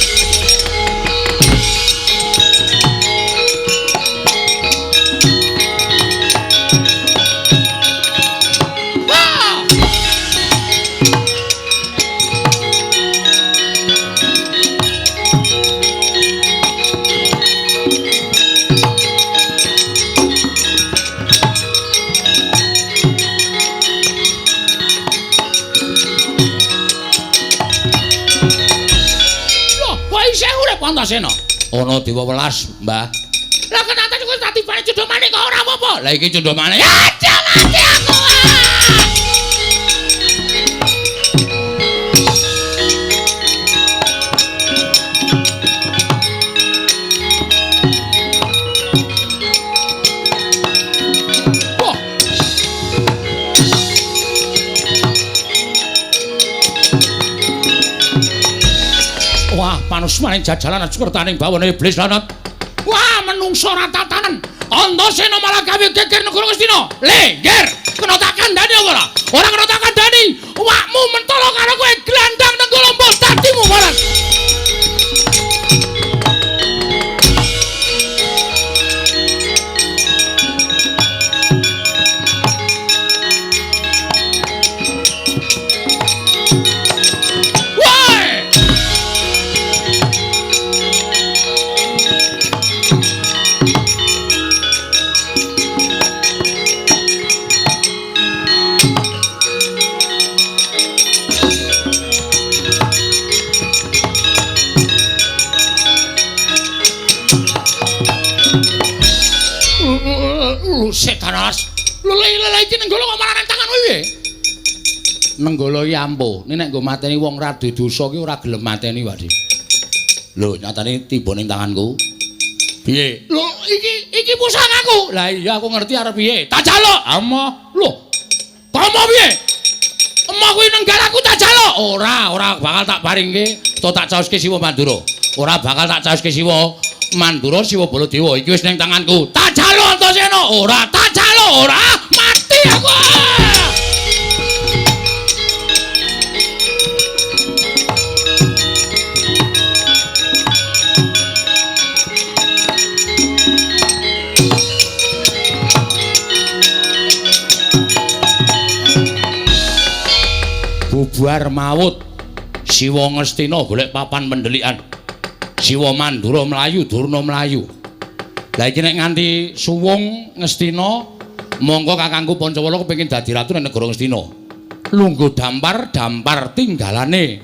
Antasena. Ana dewa welas, Mbah. Lah kenapa kok dadi bane cundha manik kok ora apa-apa? Lah iki cundha manik. Aja mati aku. Wah, panus maning jajalan sekretaning bawana iblis lanat. Wah, menungso ratatanen. Antasena malah gawe geger negara Ngastina. Lengger, kena tak kandhani apa ora? Ora kena tak kandhani. Awakmu mentolo karo kowe glandang nang Kolombo dadimu malah. lha iki Nenggala kok malah nang tangan piye? Nenggala iki ampuh, nek nggo mateni wong radu dosa ki ora gelem mateni, Pak. Lho, nyatane tiba ning tanganku. Piye? Lho, iki pusakaku. Lah iya aku ngerti arep piye. Tak jaluk. Ama. Lho. Tomo piye? Emah kuwi nenggalaku tak jaluk. Ora bakal tak paringke, to tak caoske Siwa Mandura. Ora bakal tak caoske Siwa Mandura, Siwa Baladewa. Iki wis ning tanganku. Tak jaluk Antasena. Ora, tak jaluk. Ora, mati aku. Bubar maut Siwa Ngastina golek papan pendelikan. Siwa Mandura mlayu, Durna mlayu. Lah iki nek nganti suwung Ngastina, monggo kakangku Pancawala kepengin dadi ratu ning negara Ngastina. Lungguh dampar tinggalane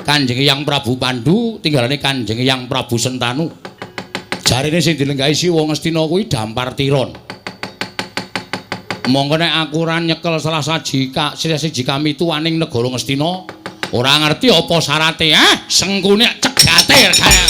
Kanjeng Hyang Prabu Pandhu, tinggalane Kanjeng Hyang Prabu Sentanu. Jarine sing dilenggahi Siwa Ngastina kuwi dampar tiron. Monggo nek aku ora nyekel salah siji kami tuwaning negara Ngastina, ora ngerti apa syarate, sengkune cegate kaya.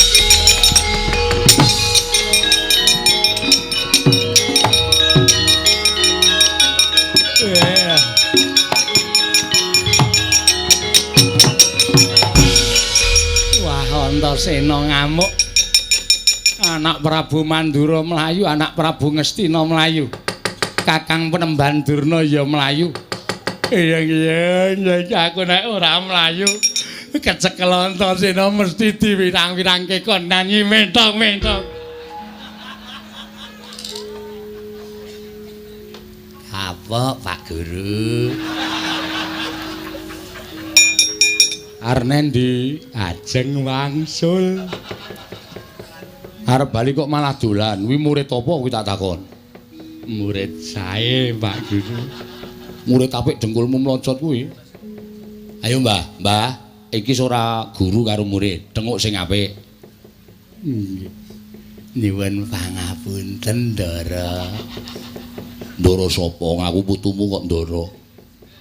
Wah, Antasena ngamuk. Anak Prabu Mandura mlayu, anak Prabu Ngastina mlayu. Kakang Penemban Durna ya mlayu. Iya aku nek ora mlayu kecekel Antasena mesti diwirang-wirangke kon nyanyi mentok-mentok. Apa Pak Guru? Arnendi ajeng wangsul. Arep bali kok malah dolan. Kuwi murid apa kuwi tak takon? Murid sae, Pak Guru. Murid apik dengkulmu mlocot kuwi. Ayo, Mbah, iki ora guru karo murid, denguk sing apik. Nggih. Nyuwun pangapunten, Ndara. Ndara sapa? Ngaku putumu kok Ndara.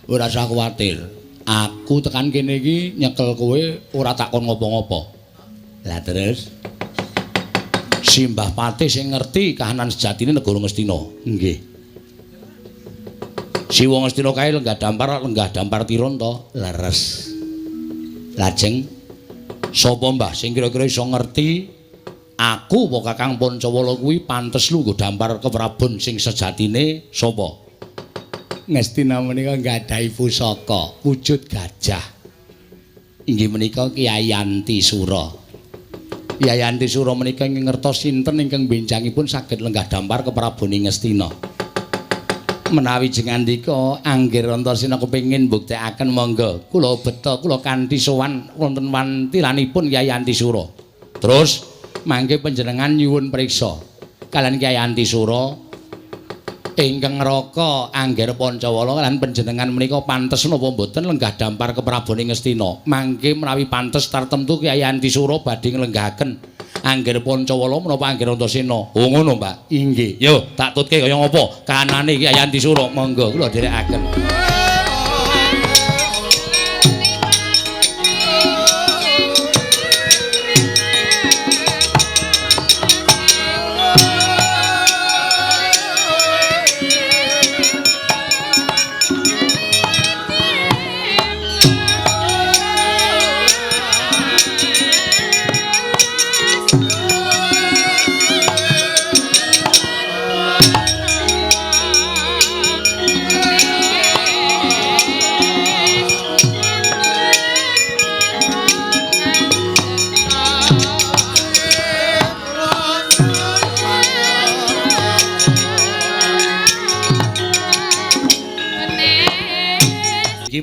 Ora usah kuwatir. Aku tekan kene iki nyekel kowe ora takon ngopo-ngopo. Lah terus Simbah Patih sing ngerti kahanan sejatine negara Ngastina. Nggih. Siwa Ngastina kae lenggah dampar tiron to, leres. Lajeng sapa Mbah sing kira-kira iso ngerti aku apa Kakang Pancawala kuwi pantes lungguh dampar keprabon sing sejatine sapa? Ngastina menika nggadahi pusaka wujud gajah. Inggih menika Kyai Antisura. Kyai Antisura menika ingkang ngertos sinten ingkang benjangipun saged lenggah dampar kepraboning Ngastina. Menawi jengandika Anggir Antasena kepengin mbuktekaken monggo kula beta kula kanthi sowan wonten wantilanipun Kyai Antisura. Terus mangke panjenengan nyuwun priksa kalian Kyai Antisura ingkang ngraka Anggir Pancawala lan panjenengan menika pantes napa mboten lenggah dampar kepraboning Ngastina. Mangke menawi pantes tartemtu Kyai Antisura badhe nglenggahaken Anggir Pancawala menapa Anggir Antasena. Oh ngono, Mbak. Inggih. Yo, tak tutke kaya ngapa kanane Kyai Antisura. Monggo kula dherekaken.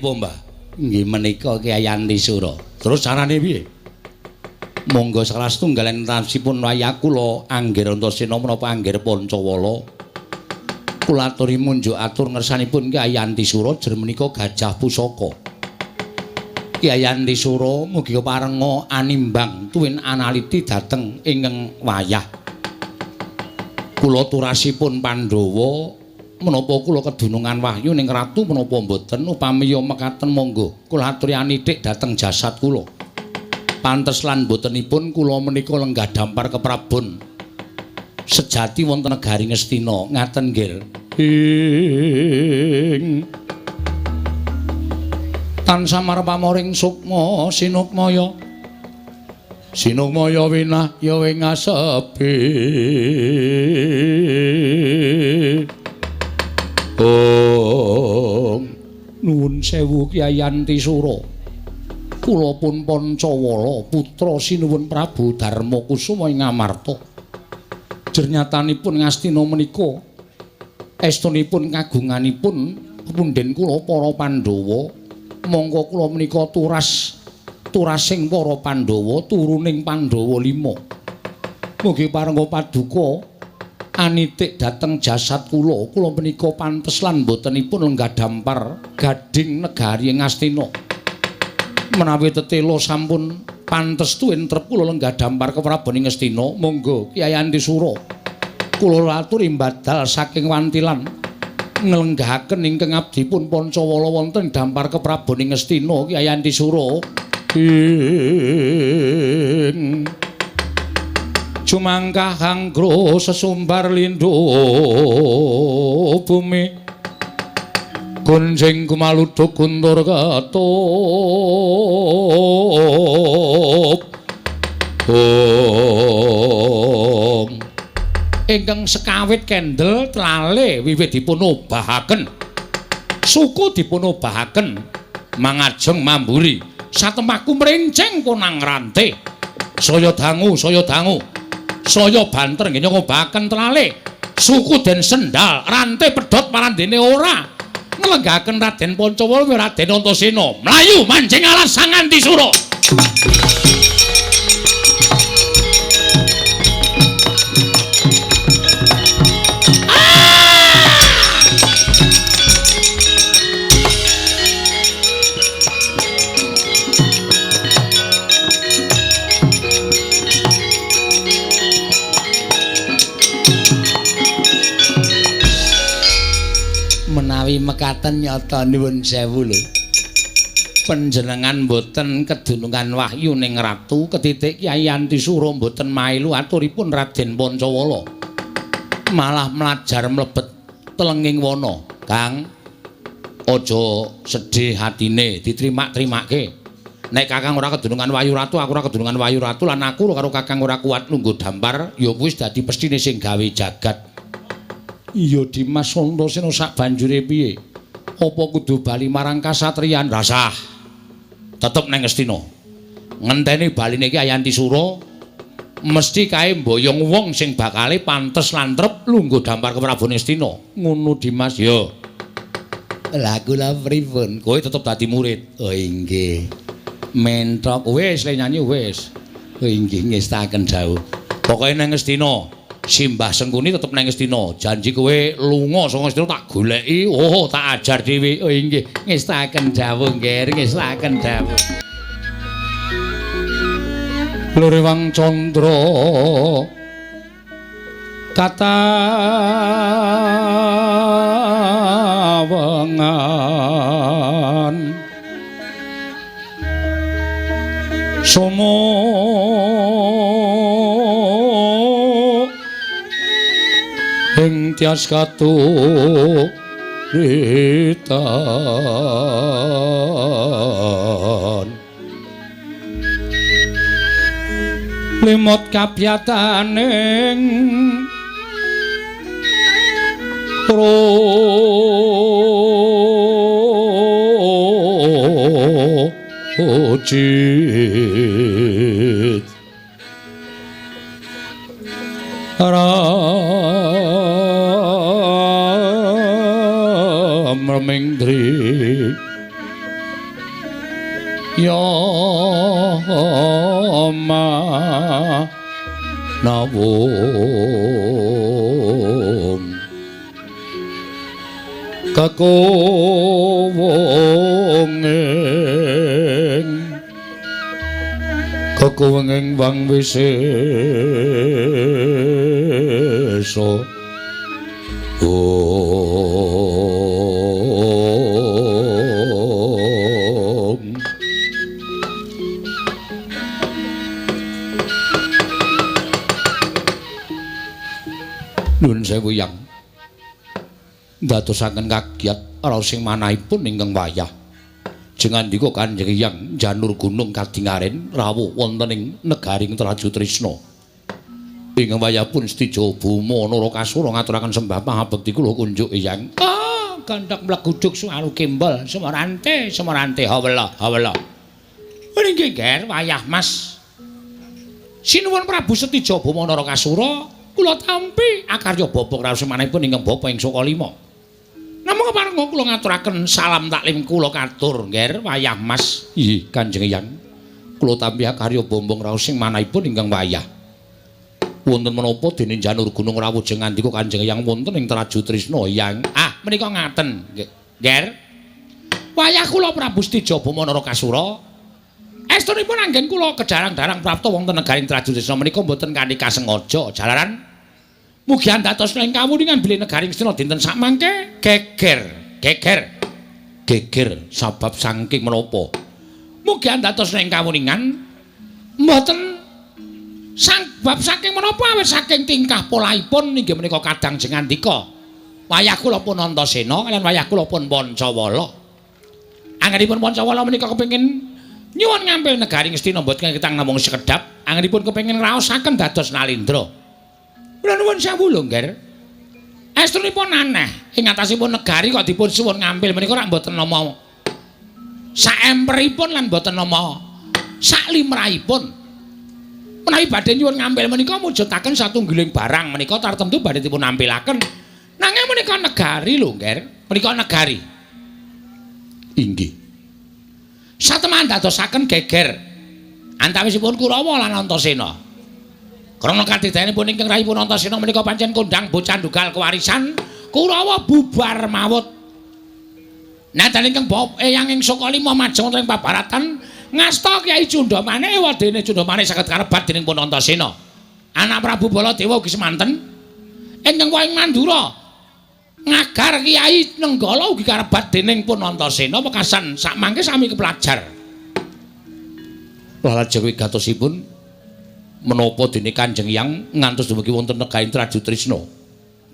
Mbah. Nggih menika Kyai Antisura. Terus carane piye? Monggo salah setunggalan tansipun wayah kula Anggir Antasena menapa Anggir Pancawala. Kula aturi munjuk atur ngersanipun Kyai Antisura jer menika gajah pusaka. Kyai Antisura mugi parenga animbang tuwin analiti dhateng ingkang wayah. Kula turasipun Pandhawa menapa kula kedunungan wahyu ning ratu menapa mboten upami ya mekaten monggo kula aturi anitik dhateng jasad kula. Pantes lan botenipun kula menika lenggah dampar keprabon sejati wonten negari Ngastina ngaten nggih. Ing tansah marpamoring sukma sinukmaya sinukmaya winah ya ing asepi. Nuwun sewu Kyai Antisura. Kula pun Pancawala putra sinuwun Prabu Darmakusuma ing Ngamarta. Jernyatanipun Ngastina menika estunipun kagunganipun pundhen kula para Pandhawa. Monggo kula menika turasing para Pandhawa turuning Pandhawa 5. Mugi parenga paduka anitik dhateng jasad kula menika pantes lan botenipun lenggah dampar gading negari Ngastina. Menawi tetela sampun pantes tu entrep kula lenggah dampar keprabaning Ngastina, monggo Kyai Antisura kula aturi mbadal saking wantilan nglenggahaken ingkang abdipun Pancawala wonten dampar keprabaning Ngastina Kyai Antisura. Jumangkah anggro sesumbar lindhu bumi gunjing kumaludhuk guntur katup ingkang sekawit kendel trale wiwit dipun obahaken suku dipun obahaken mangajeng mamburi satemahku mrenceng konang rante saya dangu saya banter nggih ngobahaken trale suku den sendal rante pedhot marandene ora nglenggahaken Raden Pancawala Raden Antasena mlayu manjing alas Sang Antisura. Menawi mekaten nyata nuwun sewu lho. Panjenengan boten kedunungan wahyu ning ratu ketitik Kyai Antisura boten mailu aturipun Raden Pancawala. Malah mlajar mlebet telenging wana. Kang, aja sedih hatine, ditrimak-trimake. Nek Kakang ora kedunungan wahyu ratu, aku ora kedunungan wahyu ratu lan aku karo Kakang ora kuat lungguh dampar, ya wis dadi pestine sing gawe jagat. Iya Dimas Antasena sak banjure piye? Apa kudu bali marang kasatriyan? Rasah. Tetep nang Ngastina. Ngenteni baline Kyai Antisura mesti kae mboyong wong sing bakale pantes lan trep lungguh dampar ke Prabu Ngastina. Ngono Dimas ya. Lah kula pripun? Kowe tetep dadi murid. Oh inggih. Mentok wis le nyanyi wis. Oh inggih ngestaken dawuh. Pokoke nang Ngastina Simbah Sengkuni tetep nang Ngastina. Janji kowe lunga saka Ngastina tak goleki, oh tak ajar dhewe. Oh inggih, ngestaken dawuh nggih, ngestaken dawuh. Lurewang Candra katawengan somo ing tias katuritan limot kabyataning rojit Ramengdri Yama Nawung kakowenging wang wisesa sewu yang ndadosaken kagiat raos sing manahipun ingkang wayah. Jengandika Kanjeng Hyang janur gunung kadingaren rawuh wonten ing negaring Traju Trisna. Ingkang wayah pun Stijo Buma Narakasura ngaturaken sembah pangabekti kula kunjuk Hyang. Gandhak mleguduk suaru kembal semerante hawela. Nggih Ger wayah Mas. Sinuwun Prabu Stijo Buma Narakasura kula tampi akarya bapa raos manahipun ingkang bapa ing Sokalima. Namung keparenga kula ngaturaken salam taklim kula katur Ger wayah Mas. Nggih Kanjeng Hyang. Kula tampi akarya bombong raos sing manahipun ingkang wayah. Wonten menapa dene janur gunung rawuh jengandika Kanjeng Hyang wonten ing Traju Trisna Hyang. Menika ngaten Ger. Wayah kula Prabu Stijo Bama Narakasura estunipun anggen kula kedarang-darang prapta wonten negaring Traju Trisna menika mboten kanthi kasengaja jalaran mugi andatosna ing kawuningan bilih negaring Astina dinten sakmangke geger sabab saking menapa mugi andatosna ing kawuningan mboten bab saking menapa awit saking tingkah polaipun inggih menika kadang jengandika wayah kula pun Antasena kaliyan wayah kula pun Pancawala. Anggenipun Pancawala menika kepengin nyuwun ngampil negaring Astina mboten kitang namung sekedhap, anggenipun kepengin raosaken dados nalindra. Kula nuwun sewu lho, Nger. Estunipun aneh ing atasipun negari kok dipun suwun ngampil menika rak mboten nama saemperipun lan mboten nama saklimrahipun. Menawi badhe nyuwun ngampil menika mujudaken satunggiling barang menika tartemtu badhe dipun nampilaken. Nanging menika negari lho, Nger. Menika negari. Inggih. Satemah dadosaken geger antawisipun Kurawa lan Antasena. Krana katidayanipun ingkang rayipun Antasena menika pancen kondhang bocah ndugal kewarisan, Kurawa bubar mawut. Nadyan ingkang Eyang ing Sokalima majeng wonten ing pabaratan ngasta Kyai Cundamane wadene Cundamane saged karebat dening pun Antasena. Anak Prabu Baladewa ugi semanten ingkang wayang Mandura ngagar Kyai Nenggala ugi karebat dening pun Antasena wekasan sakmangke sami kepelajar. Lajeng wigatosipun menapa dene Kanjeng Hyang ngantos dumugi wonten negaring Traju Trisna.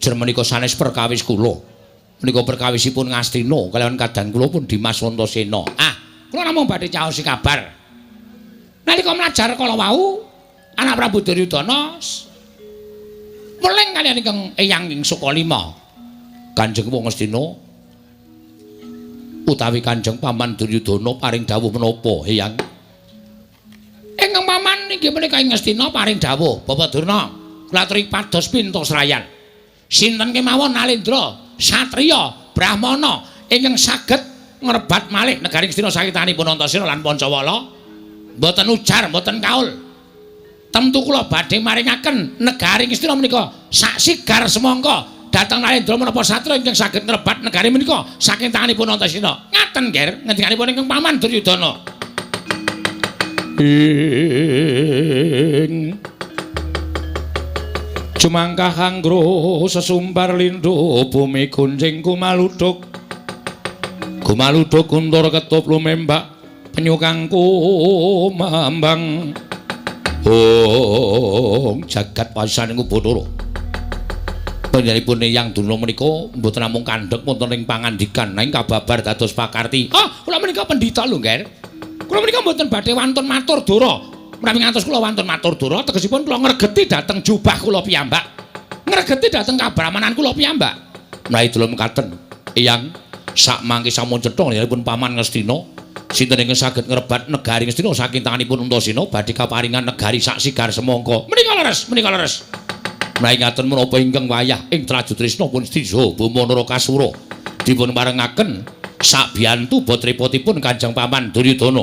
Jer menika sanes perkawis kula. Menika perkawisipun Ngastina kaliyan kadang kula pun Dimas Antasena. Kula namung badhe caosi kabar. Nalika mlajar kala wau anak Prabu Duryudana weling kaliyan ingkang Eyang ing Sokalima. Kanjeng Wong Astina utawi Kanjeng Paman Duryudana paring dawuh menapa, Hyang? Ingkang Paman inggih menika ing Astina paring dawuh, Bapak Durna, kula aturi pados pinta serayan. Sinten kemawon nalindra, satriya, brahmana ingkang saged ngrebat malih negaring Astina sakitanipun Antasena lan Pancawala, mboten ujar, mboten kaul. Temtu kula badhe maringaken negaring Astina menika sak sigar semangka dateng nalindra menapa satria ingkang saged ngrebat negari menika saking tanganipun Antasena. Ngaten, Ger, ngendikanipun ingkang Paman Duryudana. Jumangkah anggro sesumbar lindho bumi gunjing kumaludhuk kuntur ketup lumembak penyukang kumambang jagat wasaning Bathara. Panjenenganipun Eyang Durna menika mboten namung kandhek wonten ing pangandikan nanging kababar dados pakarti. Kula menika pendhita lho, Nger. Kula menika mboten badhe wantun matur dora. Menawi ngantos kula wantun matur dora, tegesipun kula ngregeti dhateng jubah kula piyambak. Ngregeti dhateng kabramanan kula piyambak. Menawi delem katen, Eyang sak mangke sampun cetha njenenganipun Paman Ngastina, sinten ingkang saged ngrebat negari Ngastina saking tanganipun Antasena badhe kaparingan negari sak sigar semangka. Menika leres. Menawi ngaten menapa ingkang wayah ing Traju Trisna pun Stijo Bama Narakasura dipun parengaken sak biyantu botripotipun Kanjeng Paman Duryudana.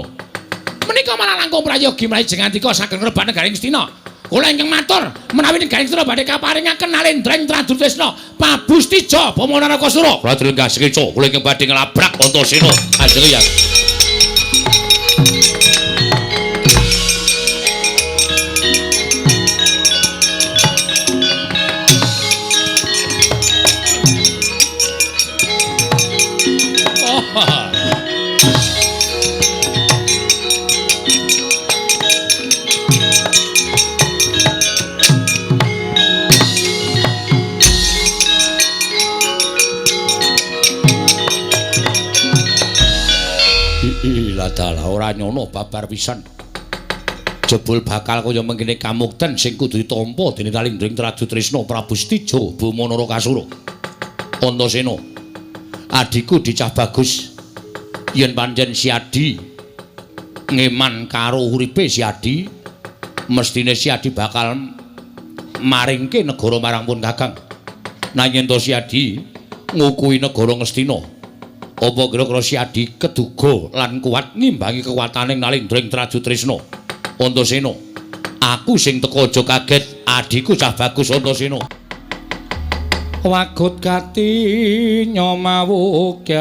Menika malah langkung prayogi mlayu jengandika saged ngrebat negari Astina. Kula ingkang matur menawi negari Astina badhe kaparingaken nalendra ing Traju Trisna Prabu Stijo Bama Narakasura. Kula trenggah sekeca kula ingkang badhe nglabrak Antasena Kanjeng Hyang. Ila dalah ora nyono babar pisan. Jebul bakal kaya mengkene kamukten sing kudu ditampa dening Kalindring Tradu Trisna Prabu Stijo Bumanara Kasura. Antasena, adiku dicah bagus yen pancen Si Adi ngeman karo uripe Si Adi, mestine Si Adi bakal maringke negara marang pun Kakang. Nanging to Si Adi ngukuhi negara Ngastina, apa kira-kira Si Adi keduga lan kuat ngimbangi kekuwataning Kalindring Tradu Trisna? Antasena, aku sing teka aja kaget, adiku cah bagus Antasena. Wagut kati nyomawukyat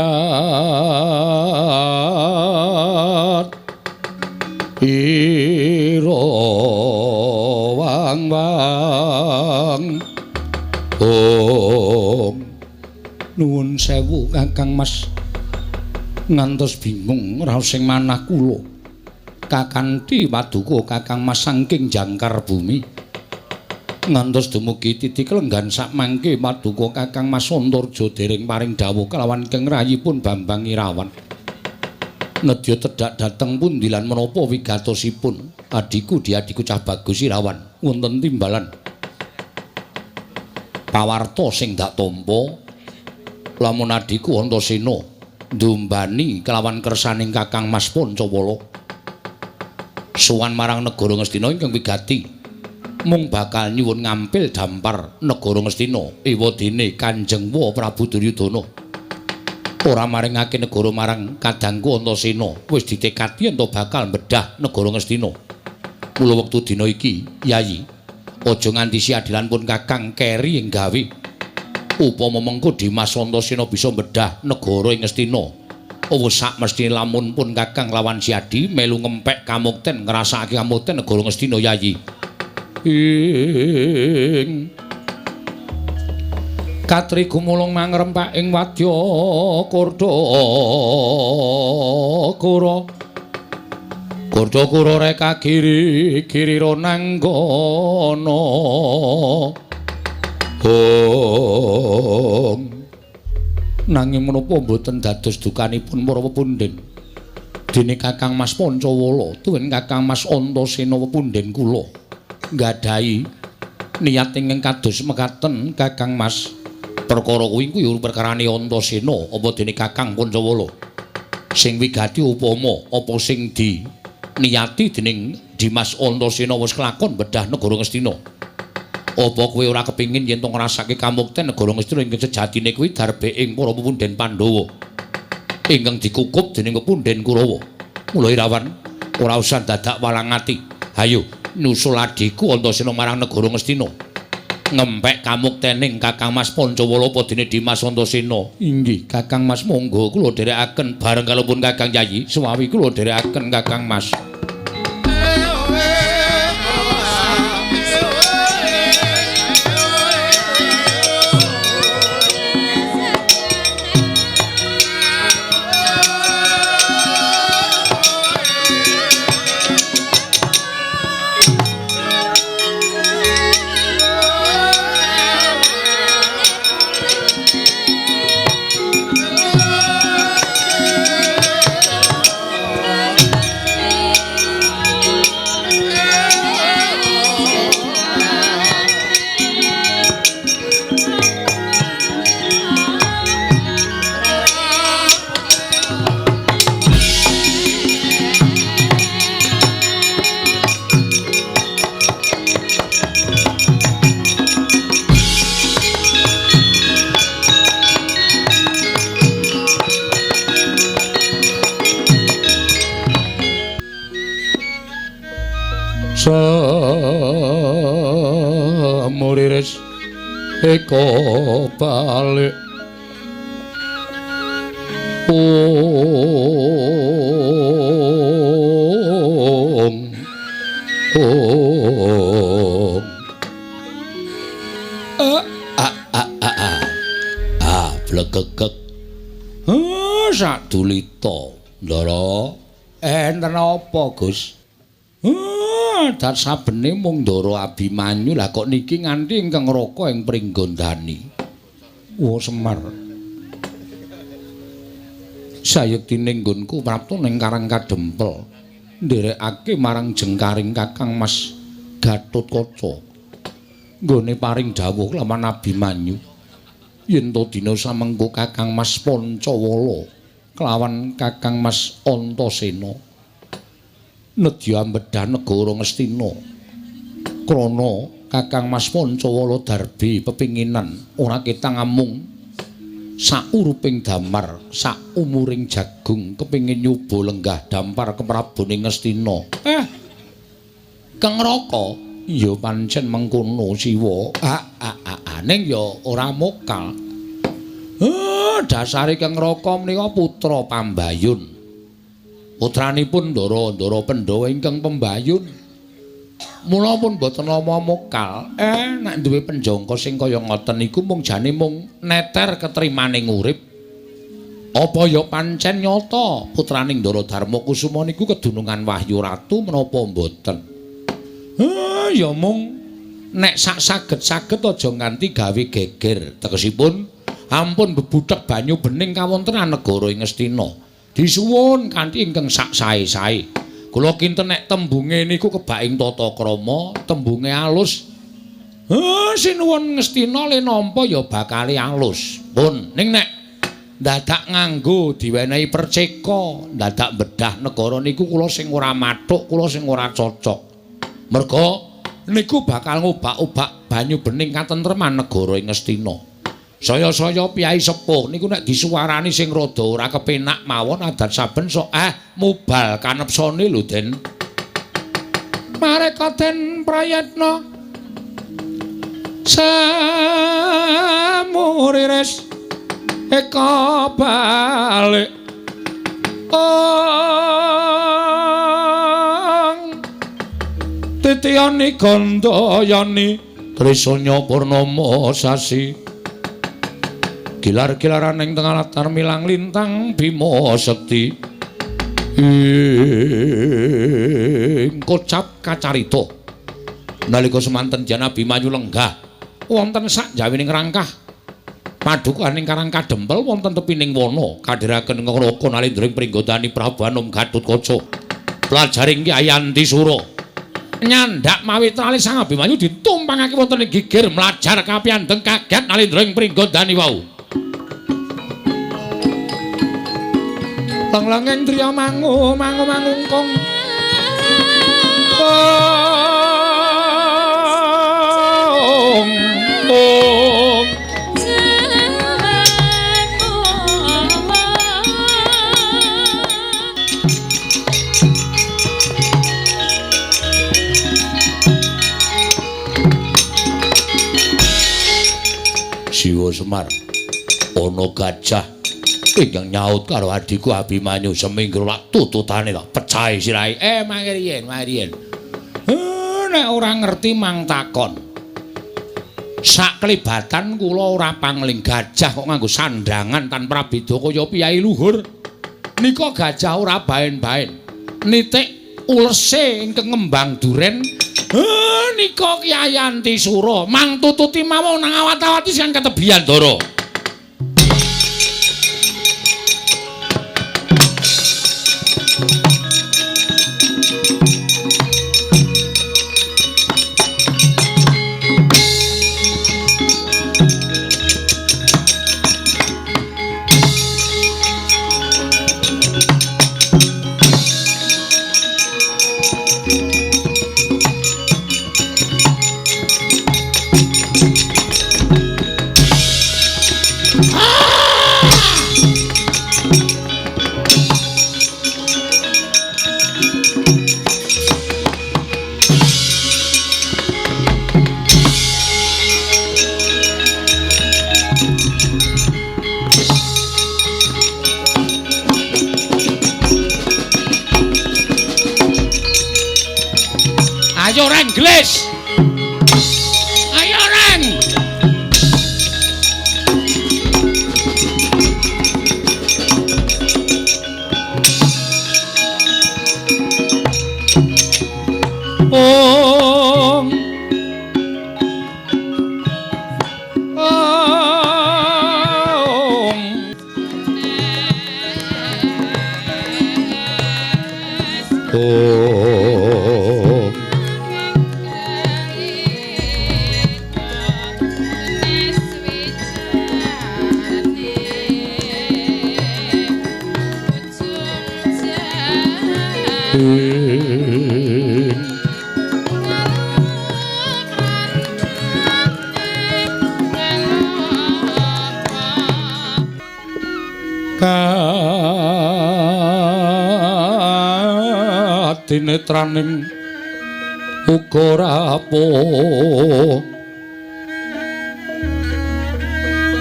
ira wang-wang. Nuwun sewu Kakang Mas, ngantos bingung raos sing manah kula. Kakanthi paduka Kakang Mas saking jangkar bumi, ngantos dumugi titik lenggan sak mangke paduka Kakang Mas Antarja dereng paring dawuh kelawan Kang Rayipun Bambang Irawan. Nedya tedhak dhateng pundi lan menapa wigatosipun? Adiku diadiku cah bagus Irawan wonten timbalan pawarta sing dak tampa, lamun adiku Antasena ndumbani kelawan kersaning Kakang Mas Pancawala sowan marang negara Ngastina ingkang wigati mung bakal nyuwun ngampil dampar negara Ngastina ewadene Kanjeng Wa Prabu Duryudana. Ora maringake negara marang kadangku Antasena, wis ditekadi ento bakal mbedah negara Ngastina. Mula wektu dina iki, Yayi, aja nganti Si Adilan pun Kakang keri ing gawe. Upama mengko Dimas Antasena bisa mbedah negara ing Ngastina, sak mesti lamun pun Kakang lawan Si Adi melu ngempek kamukten ngrasakake kamukten negara Ngastina, Yayi. Ing Katri gumulung mangrempak ing wadya Kurdakura reka girira nanggana. Nanging menapa mboten dados dukanipun para pepundhen dene Kakang Mas Pancawala tuwin Kakang Mas Antasena pepundhen kula nggadahi niat ingkang kados mekaten Kakang Mas. Perkara kuwi perkarane Antasena apa dene Kakang Pancawala sing wigati upama apa sing diniati dening Dimas Antasena wis kelakon bedah negara Ngastina. Apa kowe ora kepingin yen to ngrasake kamukten negara Ngastina ingkang sejatine kuwi darbing para pepundhen Pandhawa ingkang dikukup dening pepundhen Kurawa. Mula Irawan ora usah dadak walang ati. Hayo nusul adiku Antasena marang negara Ngastina. Ngempek kamuktening Kakang Mas Pancawala apa dene Dimas Antasena. Inggih, Kakang Mas, monggo kula dherekaken bareng kalopun Kakang Yayi. Suwawi kula dherekaken Kakang Mas. Samuriris eko balik blegegek sadulita ndara enten apa Gus? Dat sabene mung Ndara Abimanyu, lah kok niki nganti ingkang raka ing Pringgondani. Semar. Sayektining nggonku prapta ning Karang Kadempel nderekake marang jengkaring Kakang Mas Gatotkaca nggone paring dawuh lawan Abimanyu yen to dina samengko Kakang Mas Pancawala kelawan Kakang Mas Antasena nedya ambedhan negara Ngastina krana Kakang Mas Pancawala darbe pepinginan ora ketang amung sauruping damar saumuring jagung kepingin nyoba lenggah dampar ke Prabone Ngastina. Kang Raka ya pancen mengkono Siwa. Ning ya ora mokal. Dasare Kang Raka menika putra Pambayun. Putranipun Ndara Pandhawa ingkang Pembayun. Mula pun boten nama mokal. Nek duwe penjangka sing kaya ngoten niku mung jane mung neter ketrimaning urip. Apa ya pancen nyata putraning Ndara Darmakusuma niku kedunungan Wahyu Ratu menapa mboten? Ya mung nek sak saged-saged aja nganti gawe geger. Tegesipun ampun bebudhek banyu bening kawontenan negara ing Ngastina. Disuwun kanthi ingkang sak sae-sae. Kula kinten nek tembunge niku kebaking tata krama, tembunge alus. Sinuwun Ngastina le nampa ya bakale alus. Pun ning nek dadak nganggo diwenehi perceka, dadak bedah negara niku kula sing ora mathuk, kula sing ora cocok. Merga niku bakal ngobak-obak banyu bening katentreman negara ing Ngastina. Saya-saya piyai sepuh niku nek disuwarani sing rada ora kepenak mawon adat saben sok mubal kanepsane lho Den. Mareka Den prayatna samuriris eka balik titiyani gandayani trisanya purnama sasi gilar-gilaran ing tengah latar milang lintang Bima Sekti kocap kacarita nalika semanten Jan Abimanyu lenggah wonten sak jawining rangkah padukan ing Karang Kadempel wonten tepining wana kadhiraken Ngraka Nalendra ing pringgodani Prabu Anom Gatotkaca plajaring Kyai Antisura nyandak mawi trali Sang Abimanyu ditumpangake wonten ing geger mlajar kapiyandeng kaget Nalendra ing pringgodani wau. Langlanging triya mangungkong Siwa Semar ana gajah ingkang nyaut karo adhiku Abimanyu seminggu lak tututane tak pecahi sirahe. Mangriyen. Nek ora ngerti mang takon. Sak kelibatan kula ora pangling gajah kok nganggo sandangan tanpa beda kaya piyai luhur. Nika gajah ora baen-baen. Nitik ulese ingkang ngembang duren. Nika Kyai Antisura mang tututi mawon nang awat-awati sing ketebian Ndara. Ayo Reng Glis. Ayo Reng. Tinetraning uga rapuh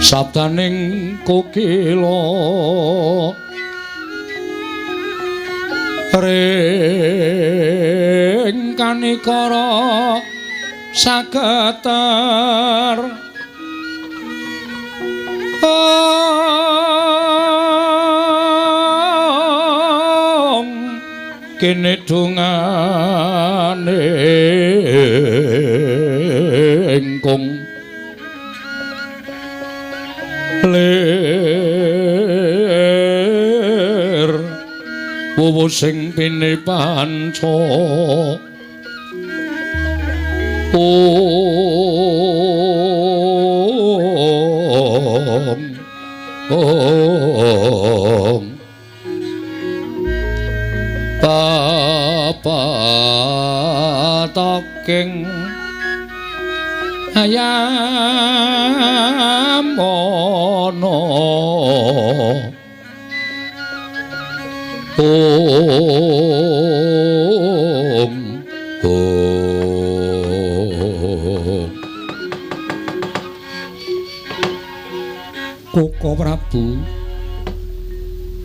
sabdaning kokila ring kanikara sagetar kene dungane engkung lir wuwu sing pine panca Taking ayam ono Koko Prabu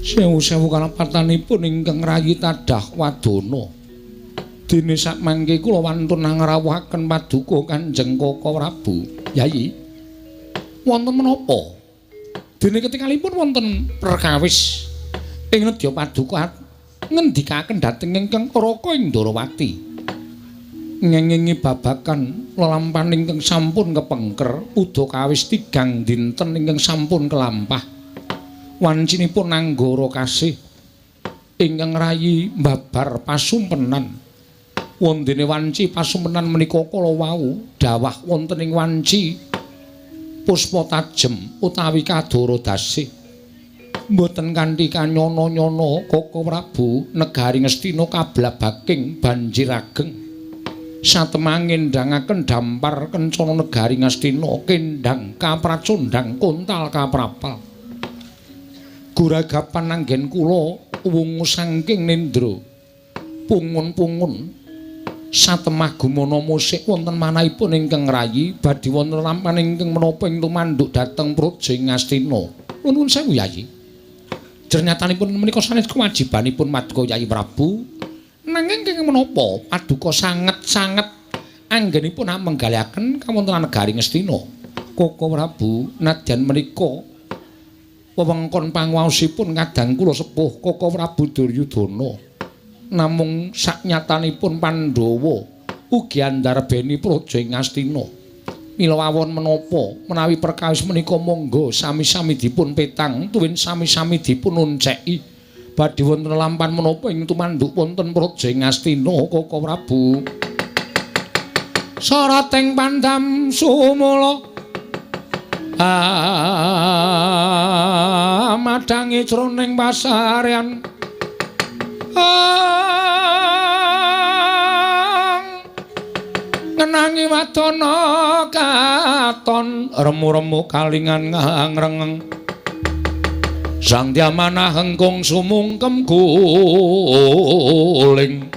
sewu-sewu kalapatanipun ingkang rayi tadah wadana dene sakmangke kula wantun ngrawuhaken paduka Kanjeng Koko Prabu. Yayi wonten menapa dene ketikalipun wonten perkawis ing nedya paduka ngendikaken dhateng ingkang Raka Indrawati ngengingi babagan lelampahan ingkang sampun kepengker udakawis 3 dinten ingkang sampun kelampah wancinipun Anggara kasih ingkang rayi mbabar pasumpenan wondene wanci pasumpenan menika kala wau dawah wonten ing wanci puspa tajem utawi kadara dasih mboten kanthi kanyana-nyana Koko Prabu negari Ngastina kablabaking banjir ageng satemangin ndangaken dampar kencana negari Ngastina kendhang kapracondhang kontal kaprapal guragapan anggen kula wungu saking nendra pungun-pungun satemah gumana musik wonten manahipun ingkang rayi badhe wonten lampahan ingkang menapa ing tumanduk dhateng Praja Ngastina. Nuwun sewu Yayi. Jernyatanipun menika sanes kewajibanipun Paduka Yayi Prabu. Nanging kenging menapa Paduka sanget-sanget anggenipun menggalihaken kawontenan negari Ngastina. Koko Prabu nadyan menika wewengkon panguwasipun kadang kula sepuh Koko Prabu Duryudana. Namung saknyatanipun Pandhawa ugi andarbeni Praja Ngastina. Mila wawon menapa menawi perkawis menika monggo sami-sami dipun petang tuwin sami-sami dipun unceki badhe wonten lampahan menapa ing tumanduk wonten Praja Ngastina Koko Prabu. Sarating pandam sumula madangi jroning pasarean ngenangi wadana katon remu-remu kalingan ngrengeng sang diamanah hengkung sumungkem guling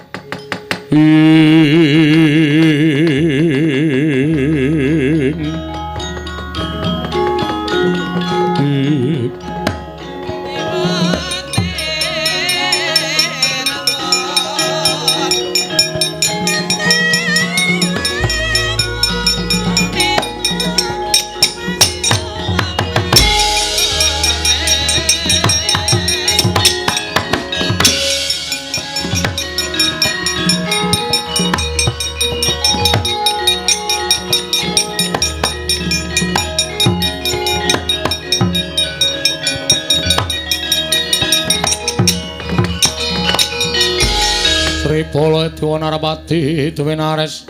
Tripala Dewa Narpati Dwinares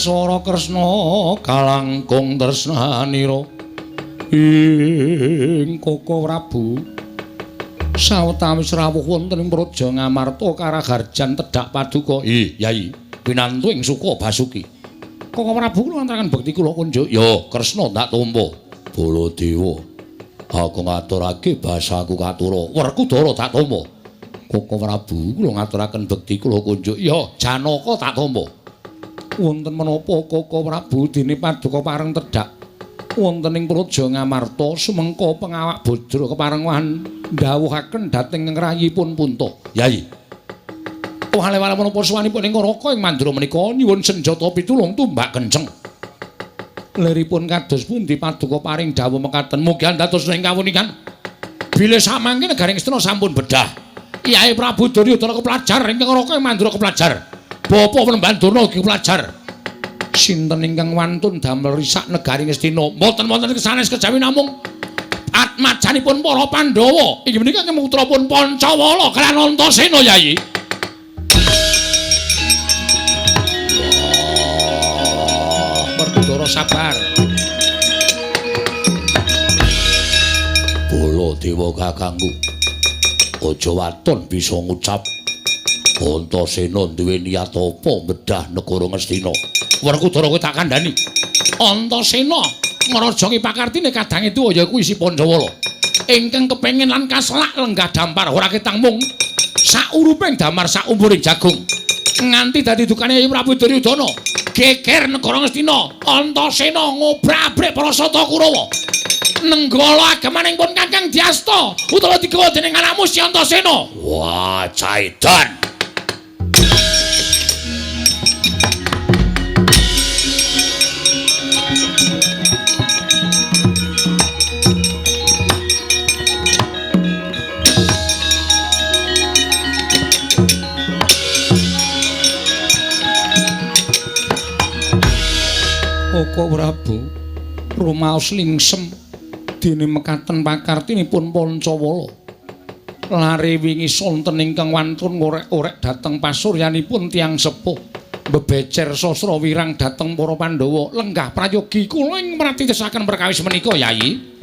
Wara Kresna kalangkung tresnanira ing Koko Prabu sawetawis rawuh wonten ing Praja Ngamarta Karagarjan tedhak paduka Yai pinantu ing Suka Basuki Koko Prabu kula ngaturaken bekti kula kunjuk ya Kresna tak tampa Baladewa aku ngaturake basaku katura Werkudara tak tampa Koko Prabu kula ngaturaken bekti kula kunjuk ya Janaka tak tampa wonten menapa Koko Prabu dene paduka pareng tedhak wonten ing Praja Ngamarta sumengka pengawak Badra keparengan ndhawuhaken dhateng ngrayipun Punta Yai wale-wale menapa suwanipun ing Raka ing Mandura menika nyuwun senjata pitulung tumbak kenceng liripun kados pundi paduka paring dawuh mekaten mugi dados ing kawunikan bilih samangke negaring Astina sampun bedah Yai Prabu Duryudana kepelajar ingkang Raka ing Mandura kepelajar Bapa Penemban Durna ugi kepelajar sinten ingkang wantun damel risak negaring Astina mboten wonten kesanes kejawi namung atmajanipun para Pandhawa inggih menika putrapun Pancawala kaliyan Antasena Yai Werkudara sabar Baladewa kakangku aja waton bisa ngucap Antasena duwe niat apa bedah negara Ngastina Werkudara kowe tak kandhani Antasena ngrajoki pakartine kadange tuwa ya kuwi si Pancawala ingkang kepengin lan kaselak lenggah dampar ora ketang mung sauruping damar saumuring jagung nganti dadi dukane Yai Prabu Duryudana geger negara Ngastina Antasena ngobrak-abrik Prasata Kurawa nenggala agamaning pun Kakang Dyasta utawa digawa dening anakmu si Antasena wah caidan Koko Prabu rumaos lingsem dene mekaten pakartinipun Pancawala lare wingi sonten ingkang wantun ngorek-orek dhateng pasuryanipun tiyang sepuh bebecer sastra wirang dhateng para Pandhawa lenggah prayogi kula ing mratitesaken perkawis menika Yai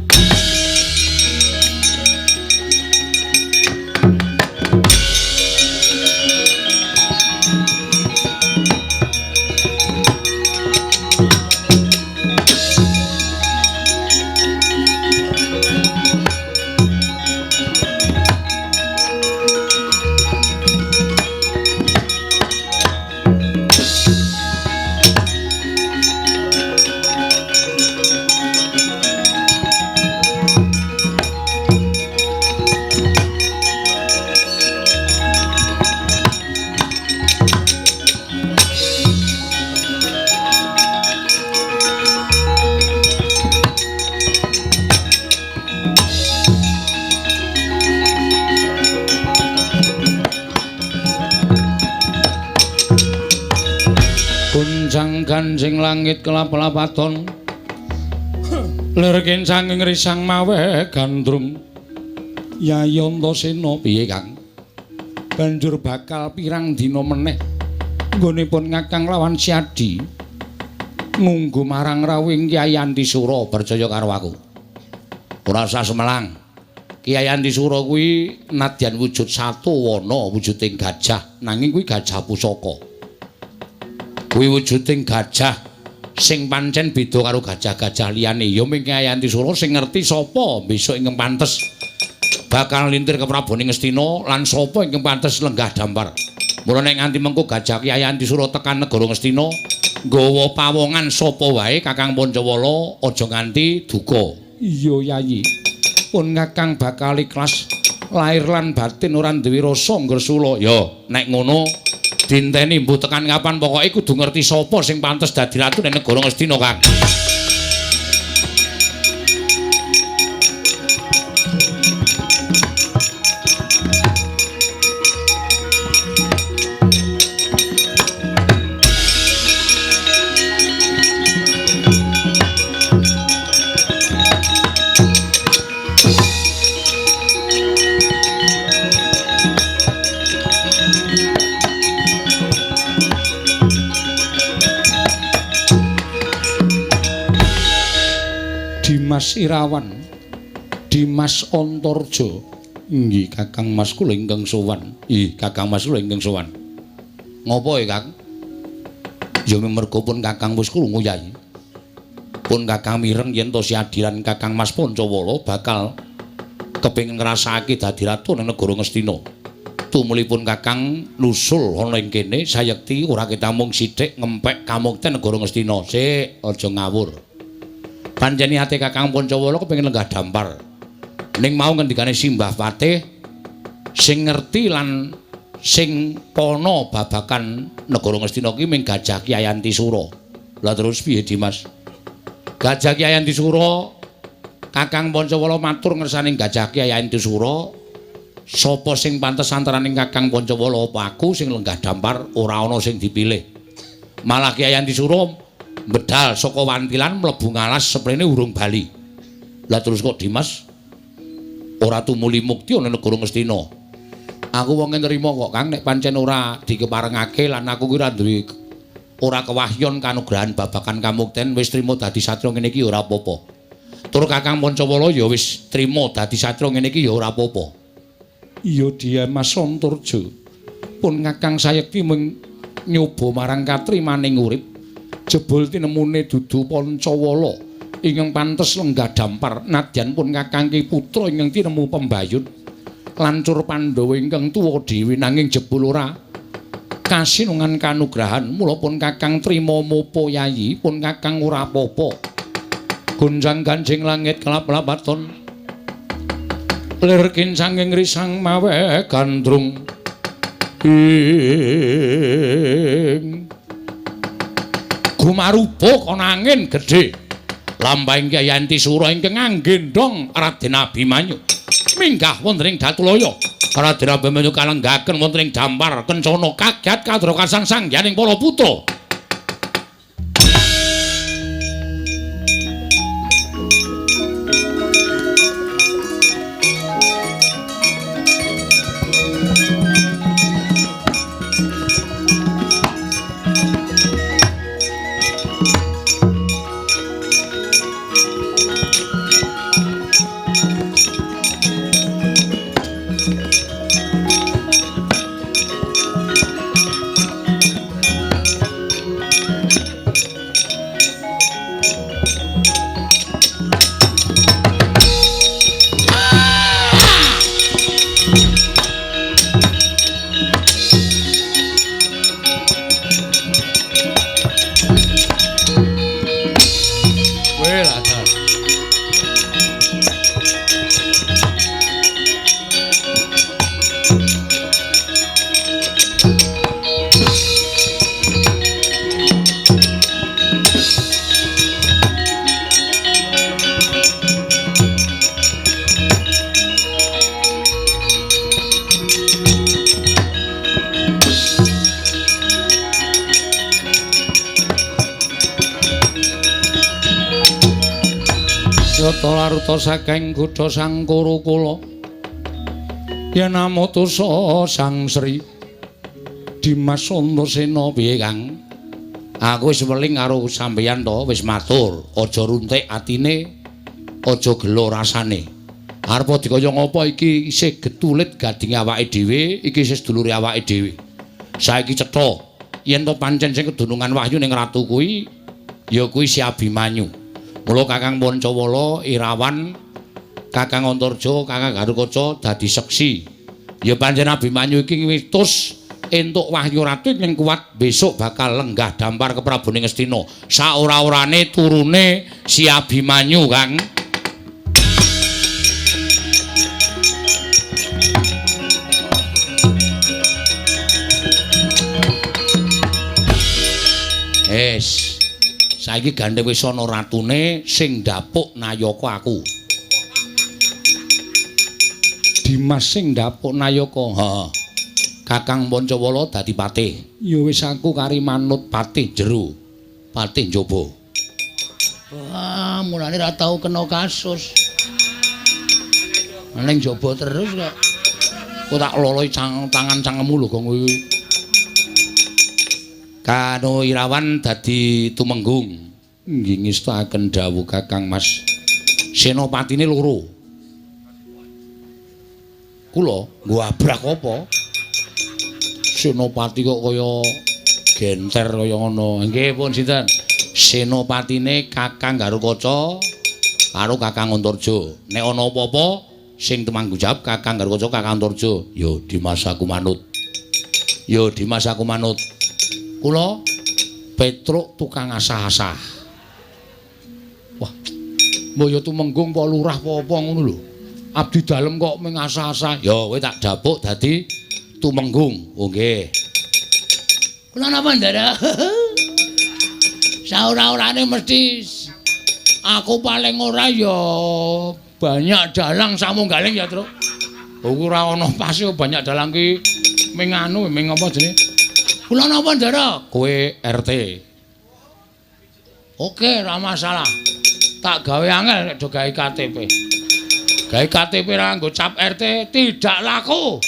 Ganjing langit kelap-lapaton lerken sanging risang mawe gandrung Yai Antasena piye Kang banjur bakal pirang dina meneh nggonipun Kakang lawan Siadi ngunggu marang rawing Kyai Antisura percaya karo aku ora usah semelang Kyai Antisura kuwi nadyan wujud satu wana wujuding gajah nanging kuwi gajah pusaka kuwi wujuding gajah sing pancen beda karo gajah-gajah liyane ya ming Kyai Antisura sing ngerti sapa besok ingkang pantes bakal lintir ke Praboning Ngastina lan sapa ingkang pantes lenggah dampar mula nek nganti mengko gajah Kyai Antisura tekan negara Ngastina nggawa pawongan sapa wae Kakang Pancawala aja nganti duka iya Yai pun Kakang bakal ikhlas lahir lan batin ora duwe rasa ngresula ya nek ngono dinteni mbuh tekan kapan pokoke kudu ngerti sapa sing pantes dadi ratu ning negara Ngastina Kang Dimas Irawan, Dimas Antarja. Nggih, Kakang Mas kula ingkang sowan. Nggih, Kakang Mas kula ingkang sowan. Ngopo ya, Kang? Ya mergo pun Kakang wis krungu Yai. Pun Kakang mireng yen to siadiran Kakang Mas Pancawala bakal kepengin ngrasakake dadi ratu ning negara Ngastina. Tumulipun Kakang nusul ana ing kene sayekti ora ketamung sithik ngempek kamukten negara Ngastina. Sik, aja ngawur. Pancen ate Kakang Pancawala kepengin lenggah dampar. Ning mau ngendikane Simbah Patih sing ngerti lan sing pono babakan negara Ngastina ki mung Gajah Kyai Antisura. Lah terus piye Dimas? Gajah Kyai Antisura Kakang Pancawala matur ngersaning Gajah Kyai Antisura, sapa sing pantes antaraning Kakang Pancawala apa aku sing lenggah dampar ora ana sing dipilih. Malah Kyai Antisura medal saka Wantilan mlebu ngalas seprene urung bali. Lah terus kok Dimas ora tumuli mukti ana negara Ngastina. Aku wonge nrimo kok Kang nek pancen ora dikeparengake lan aku ki ora duwe ora kewahyon kanugrahan babakan kamukten wis trima dadi satria ngene iki ya ora apa-apa. Tur Kakang Pancawala ya wis trima dadi satria ngene iki ya ora apa-apa. Iya Dimas Antarja. Pun Kakang sayekti mung nyoba marang katrimaning urip. Jebul tinemune dudu Pancawala ingkang pantes lenggah dampar nadyan pun Kakang Ki putra ingkang tinemu pembayun lancur Pandhawa ingkang tuwa dhewe nanging jebul ora kasinungan kanugrahan mula pun Kakang trima mopo Yayi pun Kakang ora apa-apa. Gunjang ganjing langit kelap-lapaton lir kincanging risang mawe gandrung ing gumarupa kana angin gedhe lambahing Kyai Antisura ingkang anggendhong Raden Abimanyu minggah wonten ing Datulaya. Raden Abimanyu kalenggaken wonten ing dampar kencana kaget kadra kasangsayaning para putra. Laruta saking kutha Sangkara kula yen amutusa Sang Sri Dimas Antasena piye Kang? Aku wis weling karo sampeyan to, wis matur, aja runtik atine, aja gelo rasane. Arep dikaya ngapa iki isih getulit gading awake dhewe, iki isih sedulure awake dhewe. Saiki cetha yen to pancen sing kedunungan wahyu ning ratu kuwi ya kuwi si Abimanyu. Mula Kakang Pancawala, Irawan, Kakang Antarja, Kakang Garukaca dadi seksi. Ya pancen Abimanyu iki witus entuk wahyu ratu ing kuat besok bakal lenggah dampar ke Prabune Ngastina. Saora-orane turune si Abimanyu, Kang. Saiki gandhe wis ana ratune sing ndapuk Nayaka aku. Dimas sing ndapuk Nayaka. Heeh. Kakang Pancawala dadi patih. Ya wis aku kari manut patih jero. Patih njaba. Wah, mulane ra tau kena kasus. Ning njaba terus kok. Kok tak loloi tangan cangkemmu lho kok kowe. Kano Irawan dadi tumenggung. Nggih ngestaken dawuh Kakang Mas. senopatine loro. Kula nggo abrak apa? Senopati kok kaya genter kaya ngono. Nggih pun sinten? Senopatine Kakang Garukaca karo Kakang Antarja. Nek ana apa-apa sing temanggung jawab Kakang Garukaca Kakang Antarja. Ya Dimas aku manut. Ya Dimas aku manut. Kula Petruk tukang asah-asah. Wah. Mbaya tumenggung apa lurah apa ngono lho. Abdi dalem kok ming asah-asah. Ya kowe tak dapuk dadi tumenggung. Oh nggih. Kula napa ndara? Saora-orane mesti aku paling ora ya banyak dalang samunggaling ya, Truk. Ora ana pase banyak dalang ki ming anu ming apa jenenge? Kula napa ndara? Kowe RT. Oke, ora masalah. Tak gawe angel nek do gawe KTP. Gawe KTP ra nggo cap RT tidak laku.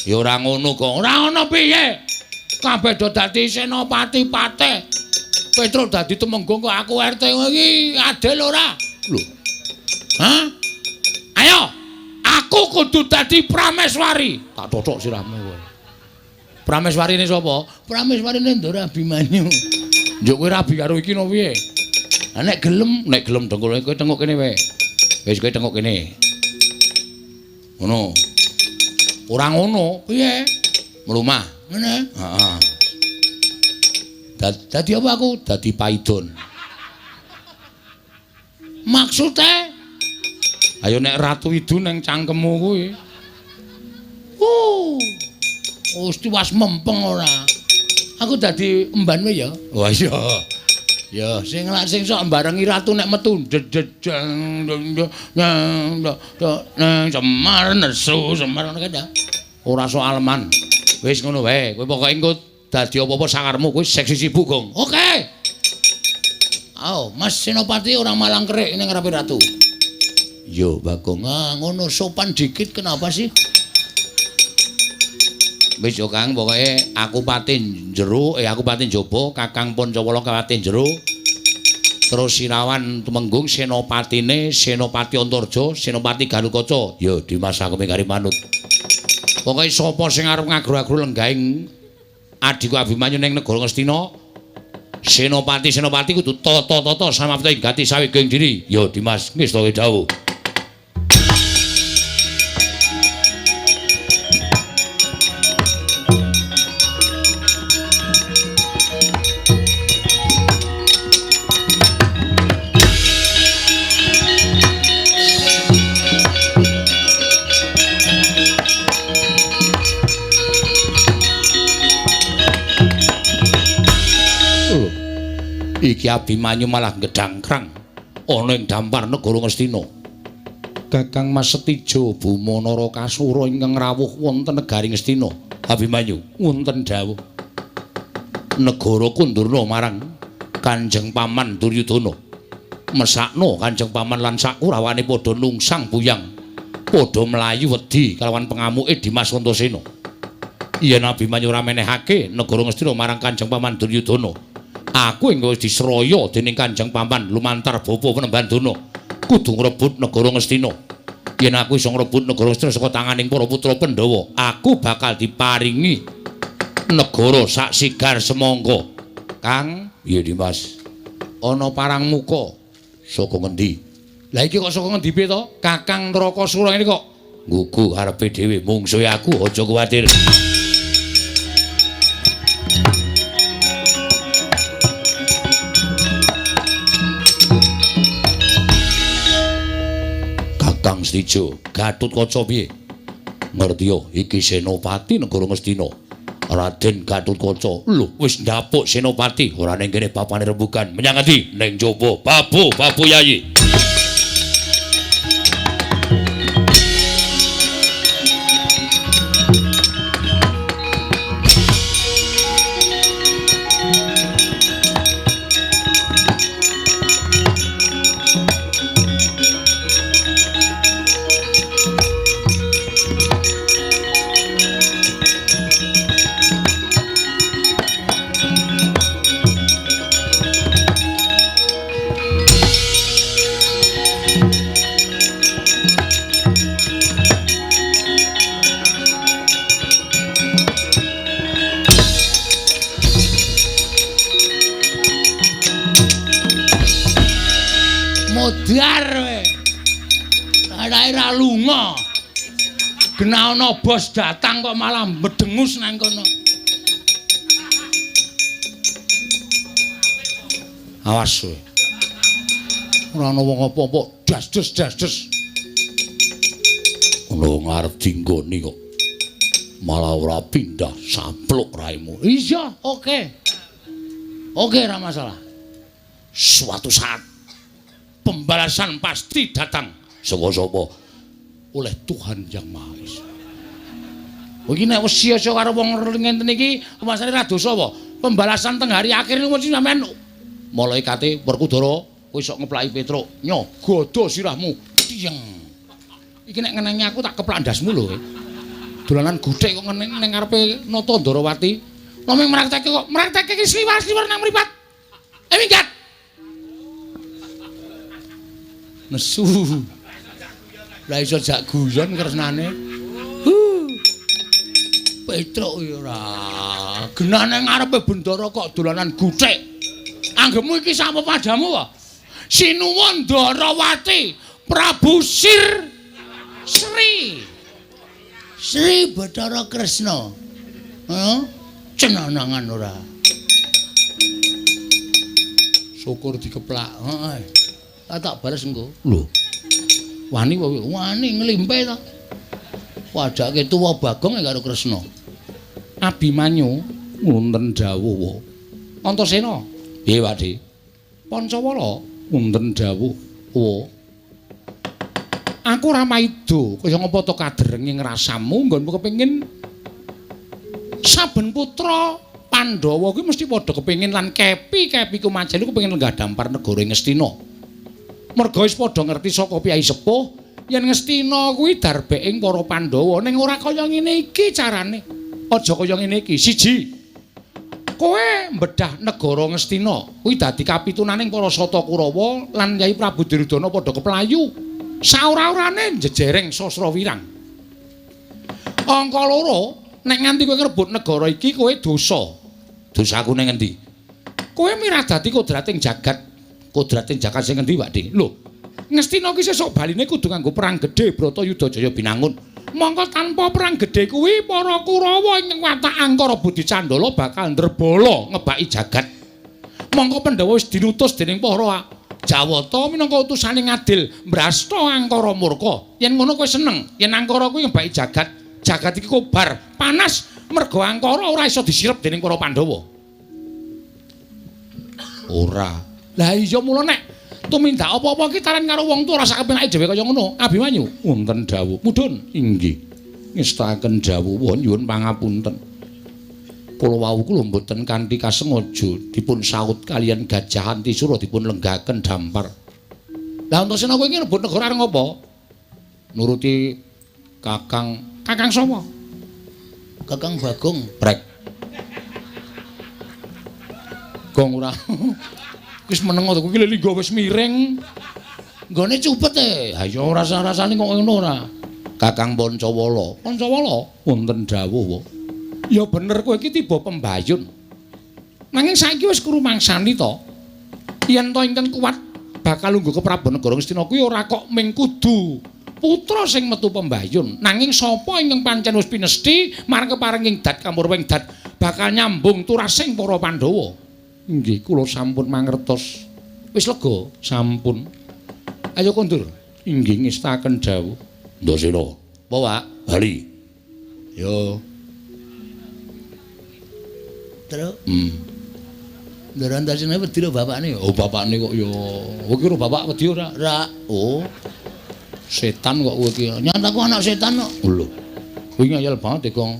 Ya ora ngono kok. Ora ngono piye? Kabeh do dadi senopati patih. Petruk dadi tumenggung kok aku RT iki adil ora? Lho. Hah? Ayo. Aku kudu dadi prameswari. Tak totok sirahmu kowe. Prameswarine sapa? Prameswarine Ndara Abimanyu. Njuk kowe rabi karo iki no piye? Lah nek gelem dengkul kowe tengok kene wae. Wis kowe tengok kene. Ngono. Ora ngono, piye? Mlumah. Ngene. Heeh. Dadi apa aku? Dadi paidon. Maksudnya? Ayo nek ratu idu neng cangkemmu kuwi. Mesti was mempeng ora. Aku dadi emban wae ya. Wah iya. Ya sing sok mbarengi ratu nek metu Semar nesu Semar ngono kae. Ora soal man. Wis ngono wae. Kowe pokoke engko dadi apa-apa sakarmu kuwi seksi sibuk, Gong. Oke. Ayo, Mas Senopati orang malang kerik ning ngarepe ratu. Yo, Bagong. Ah, ngono sopan dikit kenapa sih? Wis yo Kang, pokoke aku patin jero, aku patin jaba, Kakang Pancawala patin jero. Terus Sirawan tumenggung senopatine Senopati Antarja, Senopati Garukaca. Yo Dimas aku mingkari manut. Pokoke sapa sing arep ngagru-agru lenggahing adiku Abimanyu ning negara Ngastina, Senopati kudu tata-tata samapta ing gati saweging diri. Ya Dimas, wis to dawuh. Iki Abimanyu malah gedangkrang ana ing dampar negara Ngastina. Kakang Mas Setija Bumanara Kasura ingkang rawuh wonten negari Ngastina. Abimanyu wonten dawuh negara kundurna marang Kanjeng Paman Duryudana. Mesakno Kanjeng Paman lan sak Kurawane padha nungsang buyang, padha mlayu wedi kalawan pengamuke Dimas Antasena. Yen Abimanyu ora menehake negara Ngastina marang Kanjeng Paman Duryudana, aku engko wis disraya dening Kanjeng Paman lumantar bapa Panembandana kudu ngrebut negara Ngastina. Yen aku iso ngrebut negara Ngastina saka tanganing para putra Pandhawa, aku bakal diparingi negara sak sigar semangka. Kang, piye Dimas? Ana parang muka saka ngendi? Lah iki kok saka ngendi piye to? Kakang Trakasura ini kok nggugu arepe dhewe mungsuhe aku, aja kuwatir. Kang Setija, Gatotkaca piye? Ngerti yo, iki Senopati negara Ngastina. Raden Gatotkaca. Lho, wis ndapuk Senopati, ora ning kene papane rembugan. Menyang endi? Ning jaba. Babu Yayi. Dar kowe. Adae ra lunga. Gena ana bos datang kok malah medengus nang kono. Awas kowe. Ora ana wong apa-apa, dasdes. Ono ngarep dinggoni kok. Malah ora pindah, sampluk raimu. Iya, oke. Oke, ora masalah. Suatu saat pembalasan pasti datang. Sapa-sapa oleh Tuhan Yang Maha Esa. Iki nek wis sia-sia karo wong ngenten iki, masane ra dosa apa? Pembalasan teng hari akhir niku mesti sampean malaikate Werkudara kowe iso ngeplaki Petruk, nyogodo sirahmu. Tiyeng. Iki nek ngenengi aku tak keplak ndasmu lho kowe. Dolanan guthik kok ngeneng ning ngarepe Nata Ndarawati. Lha mraktekke iki sliwar-sliwar nang mripat. Minggat. Nesu. Lah iso jak guyon kresnane. Petruk ya ora. Genane ngarepe bendara kok dolanan guthik. Anggepmu iki sapa padamu wae? Sinuwun Ndarawati, Prabu Sri Bathara Kresna. Cenanangan ora. Syukur dikeplak. Heeh. Tak bares engko. Lho. Wani nglimpe to. Wajake tuwa Bagong karo Kresna. Abimanyu wonten dawuh. Antasena. Piye, Pakde? Pancawala wonten dawuh. Aku ora maido kaya ngapa to kadrenging rasamu nggonmu kepengin saben putra Pandhawa kuwi mesti padha kepengin lan kepi kumajan iku kepengin lenggah dampar negara Ngastina. Merga wis padha ngerti saka piyai sepuh yen Ngastina kuwi darbeking para Pandhawa ning ora kaya ngene iki carane. Aja kaya ngene iki. Siji, kowe mbedah negara Ngastina kuwi dadi kapitunaning para Sata Kurawa lan Kyai Prabu Duryudana padha keplayu. Saora-orane jejereng sastra wirang. Angka loro, nek nganti kowe ngrebut negara iki kowe dosa. Dosaku ning endi? Kowe miradati kodrating jagat. Kodrating jagat sing endi, Pakde? Lho, Ngastina ki sesuk baline kudu nganggo perang gedhe Bratayuda Jaya binangun. Mongko tanpa perang gedhe kuwi para Kurawa ing watak Angkara Budi Candala bakal ndrebala ngebaki jagat. Mongko Pandhawa wis dinutus dening para Jawata minangka utusaning adil mbrasta Angkara murka. Yen ngono kowe seneng, yen Angkara kuwi ngebaki jagat, jagat iki kobar, panas merga Angkara ora iso disirep dening para Pandhawa. Ora. Lah iya mula nek tumindak apa-apa ki taran karo wong tuwa rasa kepenake dhewe kaya ngono. Abimanyu, wonten dawuh. Mudhun. Inggih. Ngestaken dawuh nyuwun pangapunten. Kula wau kula mboten kanthi kasengaja dipun saut kalian Gajah Antisura dipun lenggaken dampar. Lah Antasena kowe iki rebut negara areng apa? Nuruti Kakang sapa? Kakang Bagong. Brek. Gong ora. Wis meneng to kuwi linggo wis miring. Nggone cupet e. Ha ya ora rasane kok ngono ora. Kakang Pancawala. Pancawala wonten dawuh. Ya bener kowe iki tiba pembayun. Nanging saiki wis krumangsani to. Yen to ingkang kuat bakal lungguh ke Prabu Negara Ngastina kuwi ora kok mung kudu putra sing metu pembayun. Nanging sapa ingkang pancen wis pinesti marang keparenging dat kamurwing dat bakal nyambung turasing para Pandhawa. Nggih, kula sampun mangertos. Wis lega, sampun. Ayo kondur. Inggih ngestaken dawuh. Ndasena. Apa, Pak? Bali. Yo. Terus? Ndara Antasena wedi karo bapakne. Oh, bapakne kok yo. Kowe kira bapak wedi ora? Ra. Oh. Setan kok kowe iki. Nyataku anak setan kok. Lho. Kowe ngayal banget, Kong.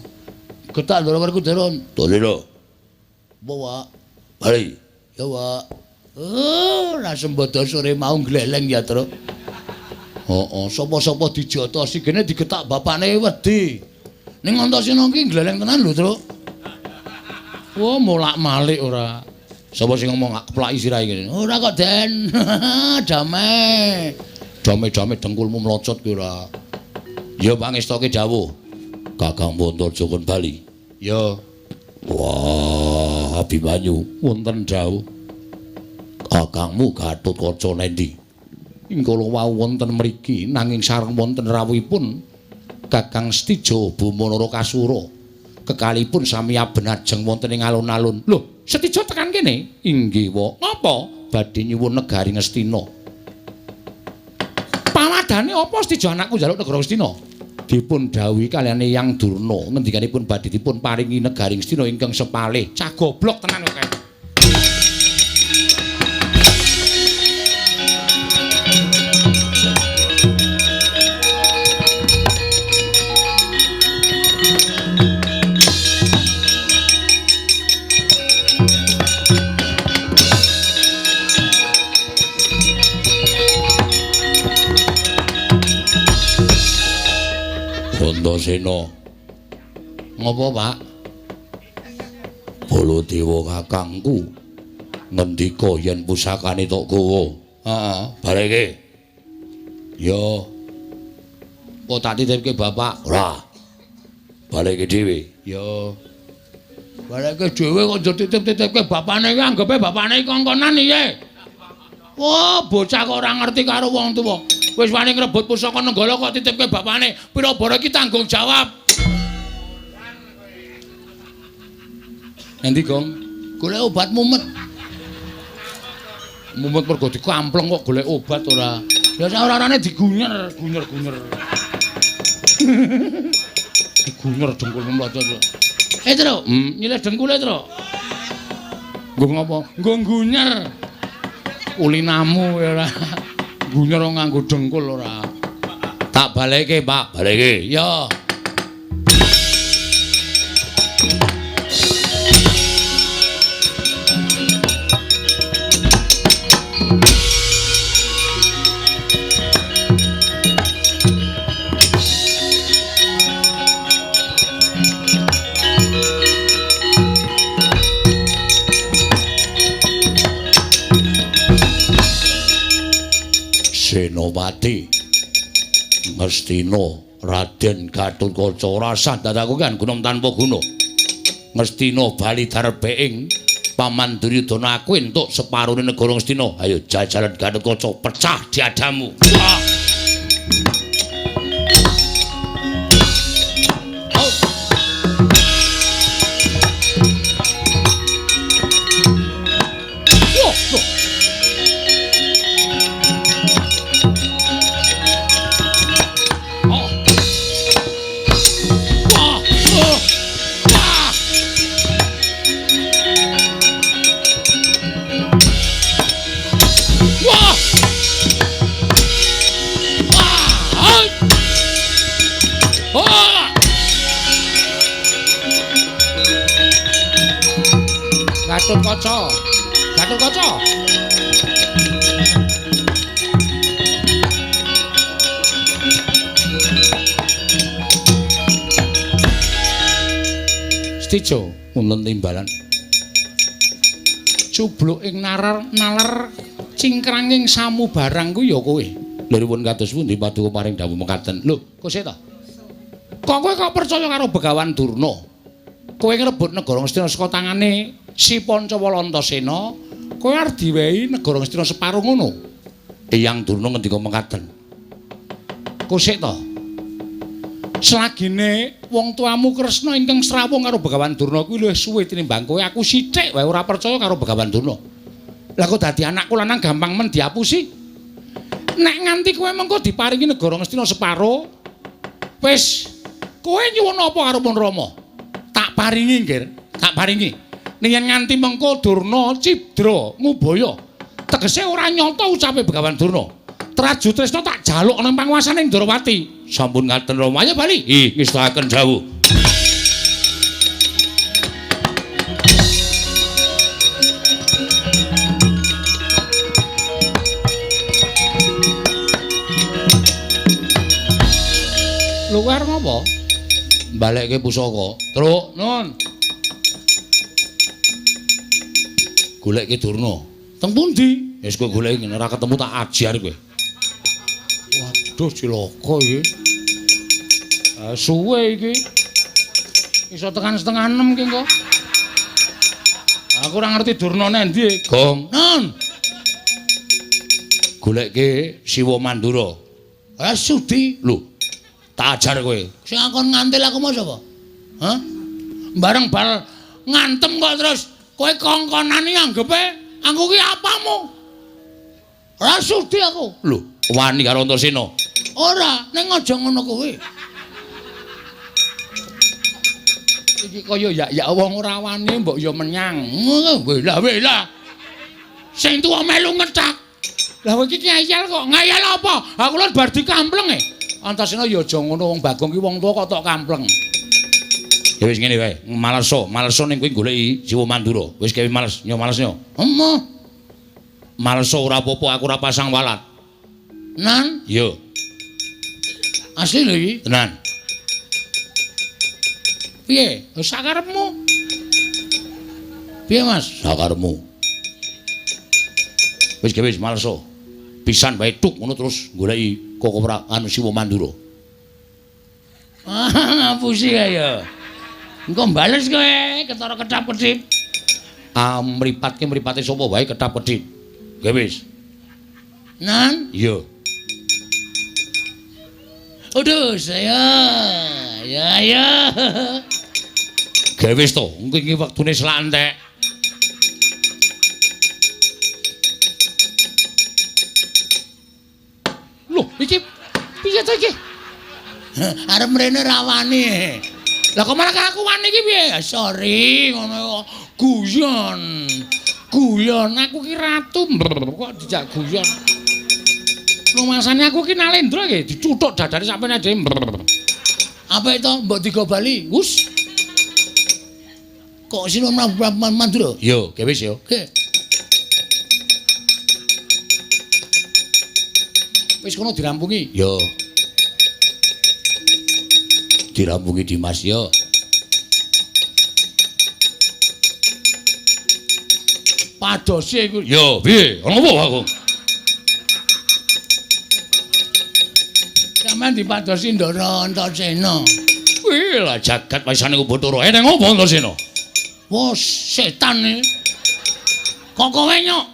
Getak Ndara Werkudara. Ndasena. Apa, Pak? Bali. Ya, Pak. Oh, lah sembada sore mau gleleng ya, Truk. Sapa-sapa dijotosi kene digetak bapakne wedi. Ning Antasena iki gleleng tenan lho, Truk. Wah, molak-malik ora. Sapa sing ngomong keplaki sirahe kene? Ora kok, Den. Damai. Damai dengkulmu mlocot ki ora. Ya pangestoke dawuh. Kakang Bantaja kon bali. Ya. Wah, Abimanyu wonten dawuh. Kakangmu Gatotkaca nendi? ing kala wau wonten mriki nanging sareng wonten rawuhipun Kakang Stijo Bumanara Kasura kekalipun sami aben ajeng wonten ing alun-alun. Lho, Stijo tekan kene? Inggih, Wa. Napa badhe nyuwun negari Ngastina? Pawadane apa Stijo anakku njaluk negara Ngastina? Dipun dawuhi kaliyan Eyang Durna ngendikanipun badhe dipun paringi negari Ngastina ingkang sepalih. Cah goblok tenan kok. Antasena. Ngapa, Pak? Baladewa kakangku ngendika yen pusakane tok gawa. Heeh, bareke. Ya. Kok tak titipke Bapak? Ora. Bareke dhewe. Ya. Bareke dhewe kok aja titip-titipke bapane iki anggepe bapane kongkonan iki. Wah, bocah kok ora ngerti karo wong tuwa. Wis wani ngrebut pusaka nenggala kok titipke bapane. Pira bara iki tanggung jawab. Endi, Gong? Golek obat mumet. Mumet mergo dikampleng kok golek obat ora. Ya ora-orane digunyer. Digunyer dengkul mlocot. Tru, nyilih dengkule, Tru. Nggo ngopo? Nggo gunyer. Ulinamu ora. Gunyer nganggo dengkul ora. Tak baleke, Pak, baleke. Ya. Senopati Ngastina Raden Gatotkaca rasah dadakan gunung tanpa guna. Ngastina bali darbeing Paman Duryudana aku entuk separone negara Ngastina. Ayo jajaran Gatotkaca pecah diadamu. Gatotkaca. Stijo wonten timbalan. Cubluk ing naler cingkranging samubarang ku ya kowe. Lha nuwun kados pundi paduka paring dawuh mekaten. Lho, kok sik to? Kok kowe kok percaya karo Begawan Durna? Kowe ngrebut negara Ngastina saka tangane Si Pancawala Antasena, kowe arep diwehi negara Ngastina separo ngono. Eyang Durna ngendika mekaten. Kosik to. Selagine wong tuamu Kresna ingkang srawung karo Begawan Durna kuwi luwih suwe tinimbang kowe. Aku sithik wae ora percaya karo Begawan Durna. Lah kok dadi anakku lanang gampang men diapusi. Nek nganti kowe mengko diparingi negara Ngastina separo, wis kowe nyuwun apa karo Pun Rama? Tak paringi, Nggir. Tak paringi. Ning yen nganti mengko Durna Cidra ngubaya, tegese ora nyata ucape Begawan Durna. Traju Tresna tak jaluk nang panguwasaning Ndrawati. Sampun ngaten Rama, ayo bali. Ngestahaken dawuh. Luar ngopo? Balekke pusaka. Truk, nun. Golekke Durna. Teng pundi? Wis kowe goleki ngene ora ketemu tak ajar kowe. Waduh cilaka iki. Suwe iki. Iso tekan setengah 6 ki kok. Aku ora ngerti Durna endi, Gong. Nun. Golekke Siwa Mandura. Sudi. Lho, tak ajar kowe. Sing akon ngantil aku mau sapa? Hah? Bareng bal ngantem kok terus kowe kongkonane anggepe aku ki apamu? Ora sudi aku. Lho, wani karo Antasena. Ora, ning aja ngono kowe. Iki kaya ya wong ora wani mbok ya menyang. Wela. Sing tuwa melu ngethak. Lah kowe iki ngayal kok. Ngayal apa? Aku lho bar dikampleng e. Antasena ya aja ngono wong Bagong ki wong tuwa kok tok kampleng. Ya wis ngene wae, maleso ning kowe goleki Siwa Mandura. Wis gawe males, nyo. Emoh. Maleso ora apa-apa, aku ora pasang walat. Nan, Yo, asli lho iki. tenan. Piye? Sakarepmu. Piye, Mas? Sakarepmu. Wis gawe maleso. Pisan wae tuk ngono terus goleki Kokopra anu Siwa Mandura. Ngapusi ya. Engko bales kowe ketara kedap-kedip. Mripate sapa wae ketap-kedip. Gawe wis. Nan, Yo. aduh saya. Ya. Gawe wis to, engko iki wektune slantek. Loh, iki piye to iki? Arep mrene ra wani. Lah kok malah aku wani iki piye? Sorry, ngono guyon. Guyon, aku ki ratu kok dijak guyon. Rumasane aku ki Nalendra nggih dicuthuk dadane sampeyan dhewe. Apa itu mbok digo bali? Wus. Kok sira Mandura? Yo, gawe wis yo. Wis kono dirampungi. Yo. Dirampungi Dimas yo. Padose iku. Yo, piye? Ono apa aku? Sampeyan dipadosi Ndara Antasena. Wih lah jagat waisane ku Bathara. Eneng apa Antasena? Wah, setan iki. Kok kowe nyok?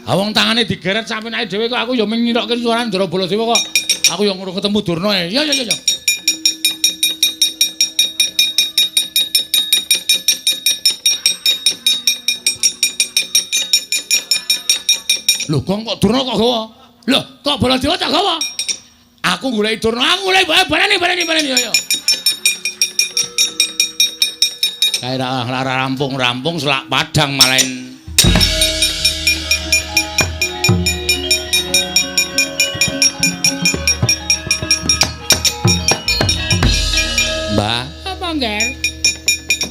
Ha wong tangane digeret sampeyan ae dhewe kok aku ya mung nyirokke suarane Ndara Baladewa kok. Aku ya ngurung ketemu Durna e. Ya. Lho, kok Durna kok gawa? Lho, kok Baladewa tak gawa? Aku goleki Durna, aku goleki baleni ya. Kae lara rampung selak padang malen. Mbah, Apa ngger?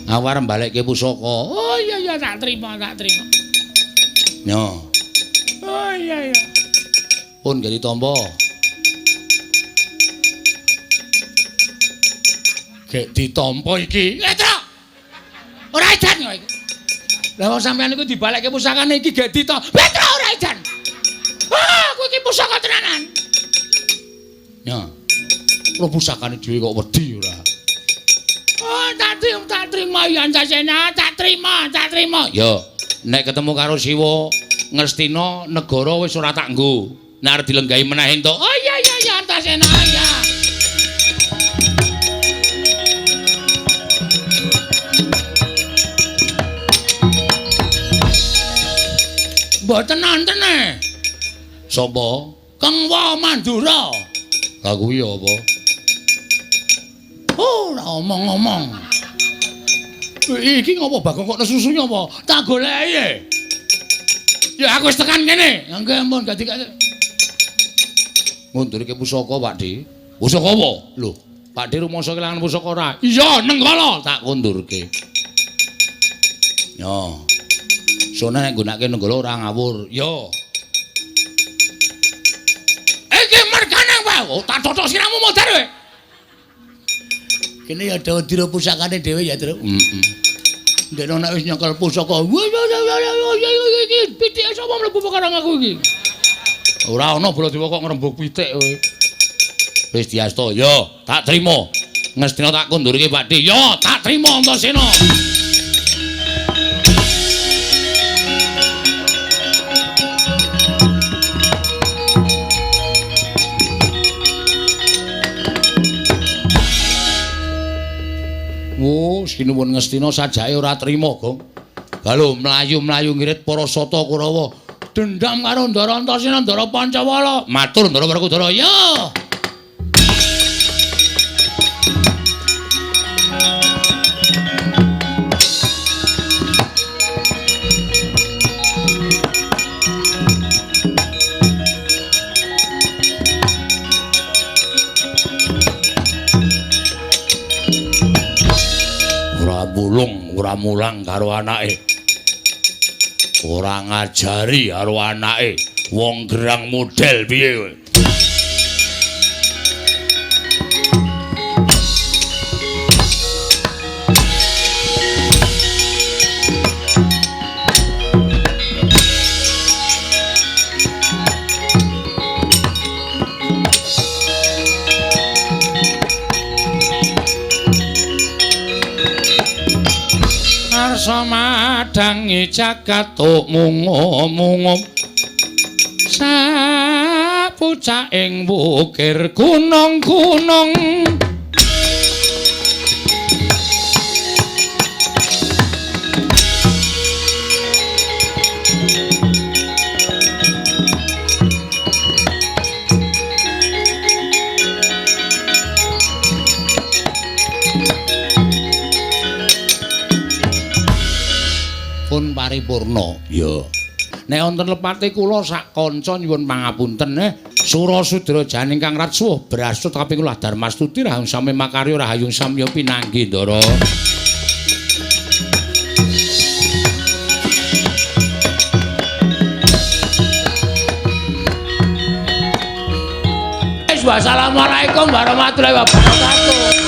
aku arep balekke pusaka. Oh iya tak terima. Nyo, Oh iya. pun gak ditampa. Gek ditampa iki. Letro. Ora edan kok iki. Lah wong sampeyan iku dibalekke pusakane iki gek ditampa. Letro ora edan. Aku iki pusaka tenanan. Nyo, lo pusakane dhewe kok wedi ora. Oh, tak terima ya Antasena, tak terima. Yo, nek ketemu karo Siwa Ngastina negara wis ora tak nggo. Nek arep dilenggahi meneh entuk. Oh iya Antasena ya. Mboten nonton e. Sapa? Kengwa Mandura. Lah kuwi apa? Ora omong-omong. Iki ngopo Bagong kok nesusu apa? Tak goleki e. Ya aku wis tekan kene. Nggih ampun gak dikake. Ngundurke pusaka, Pakde. Pusaka apa? Lho, Pakde rumangsa kelangan pusaka ora? Iya, nenggala Tak kundurke. Yo. Sone nek nggunakake nenggala ora ngawur. Yo. iki mergane wae. Oh, tak totok siramu modar kowe. Kene ya dawa dira pusakane dhewe ya, Tru. Ndekno nek wis nyekel pusaka. Iki pitik sapa mlebu perkara aku iki. Ora ana Baladewa kok ngrembug pitik kowe. Wis diasta. Yo, tak trima. Ngastina tak kundurke, Pakde. Yo, tak trima Antasena. Oh, sinuwun Ngastina sajake ora trima, Gong. Halo, mlayu-mlayu ngirit para sata Kurawa. Dendam karo Ndara Antasena, Ndara Pancawala. Matur Ndara Werkudara, ya. Ora mulang karo anake. Ora ngajari karo anake. Wong gerang model piye kowe? Samadangi jagat mungo-mungo sapucaking wukir gunung-gunung pun paripurna. Ya. Nek wonten lepate kula sak kanca nyuwun pangapunten Surasudra Jane ingkang ratsuh brasut kaping kula Darmastuti Rahang Sami Makarya Rahayung Samya pinanggi Ndara. Wassalamualaikum warahmatullahi wabarakatuh.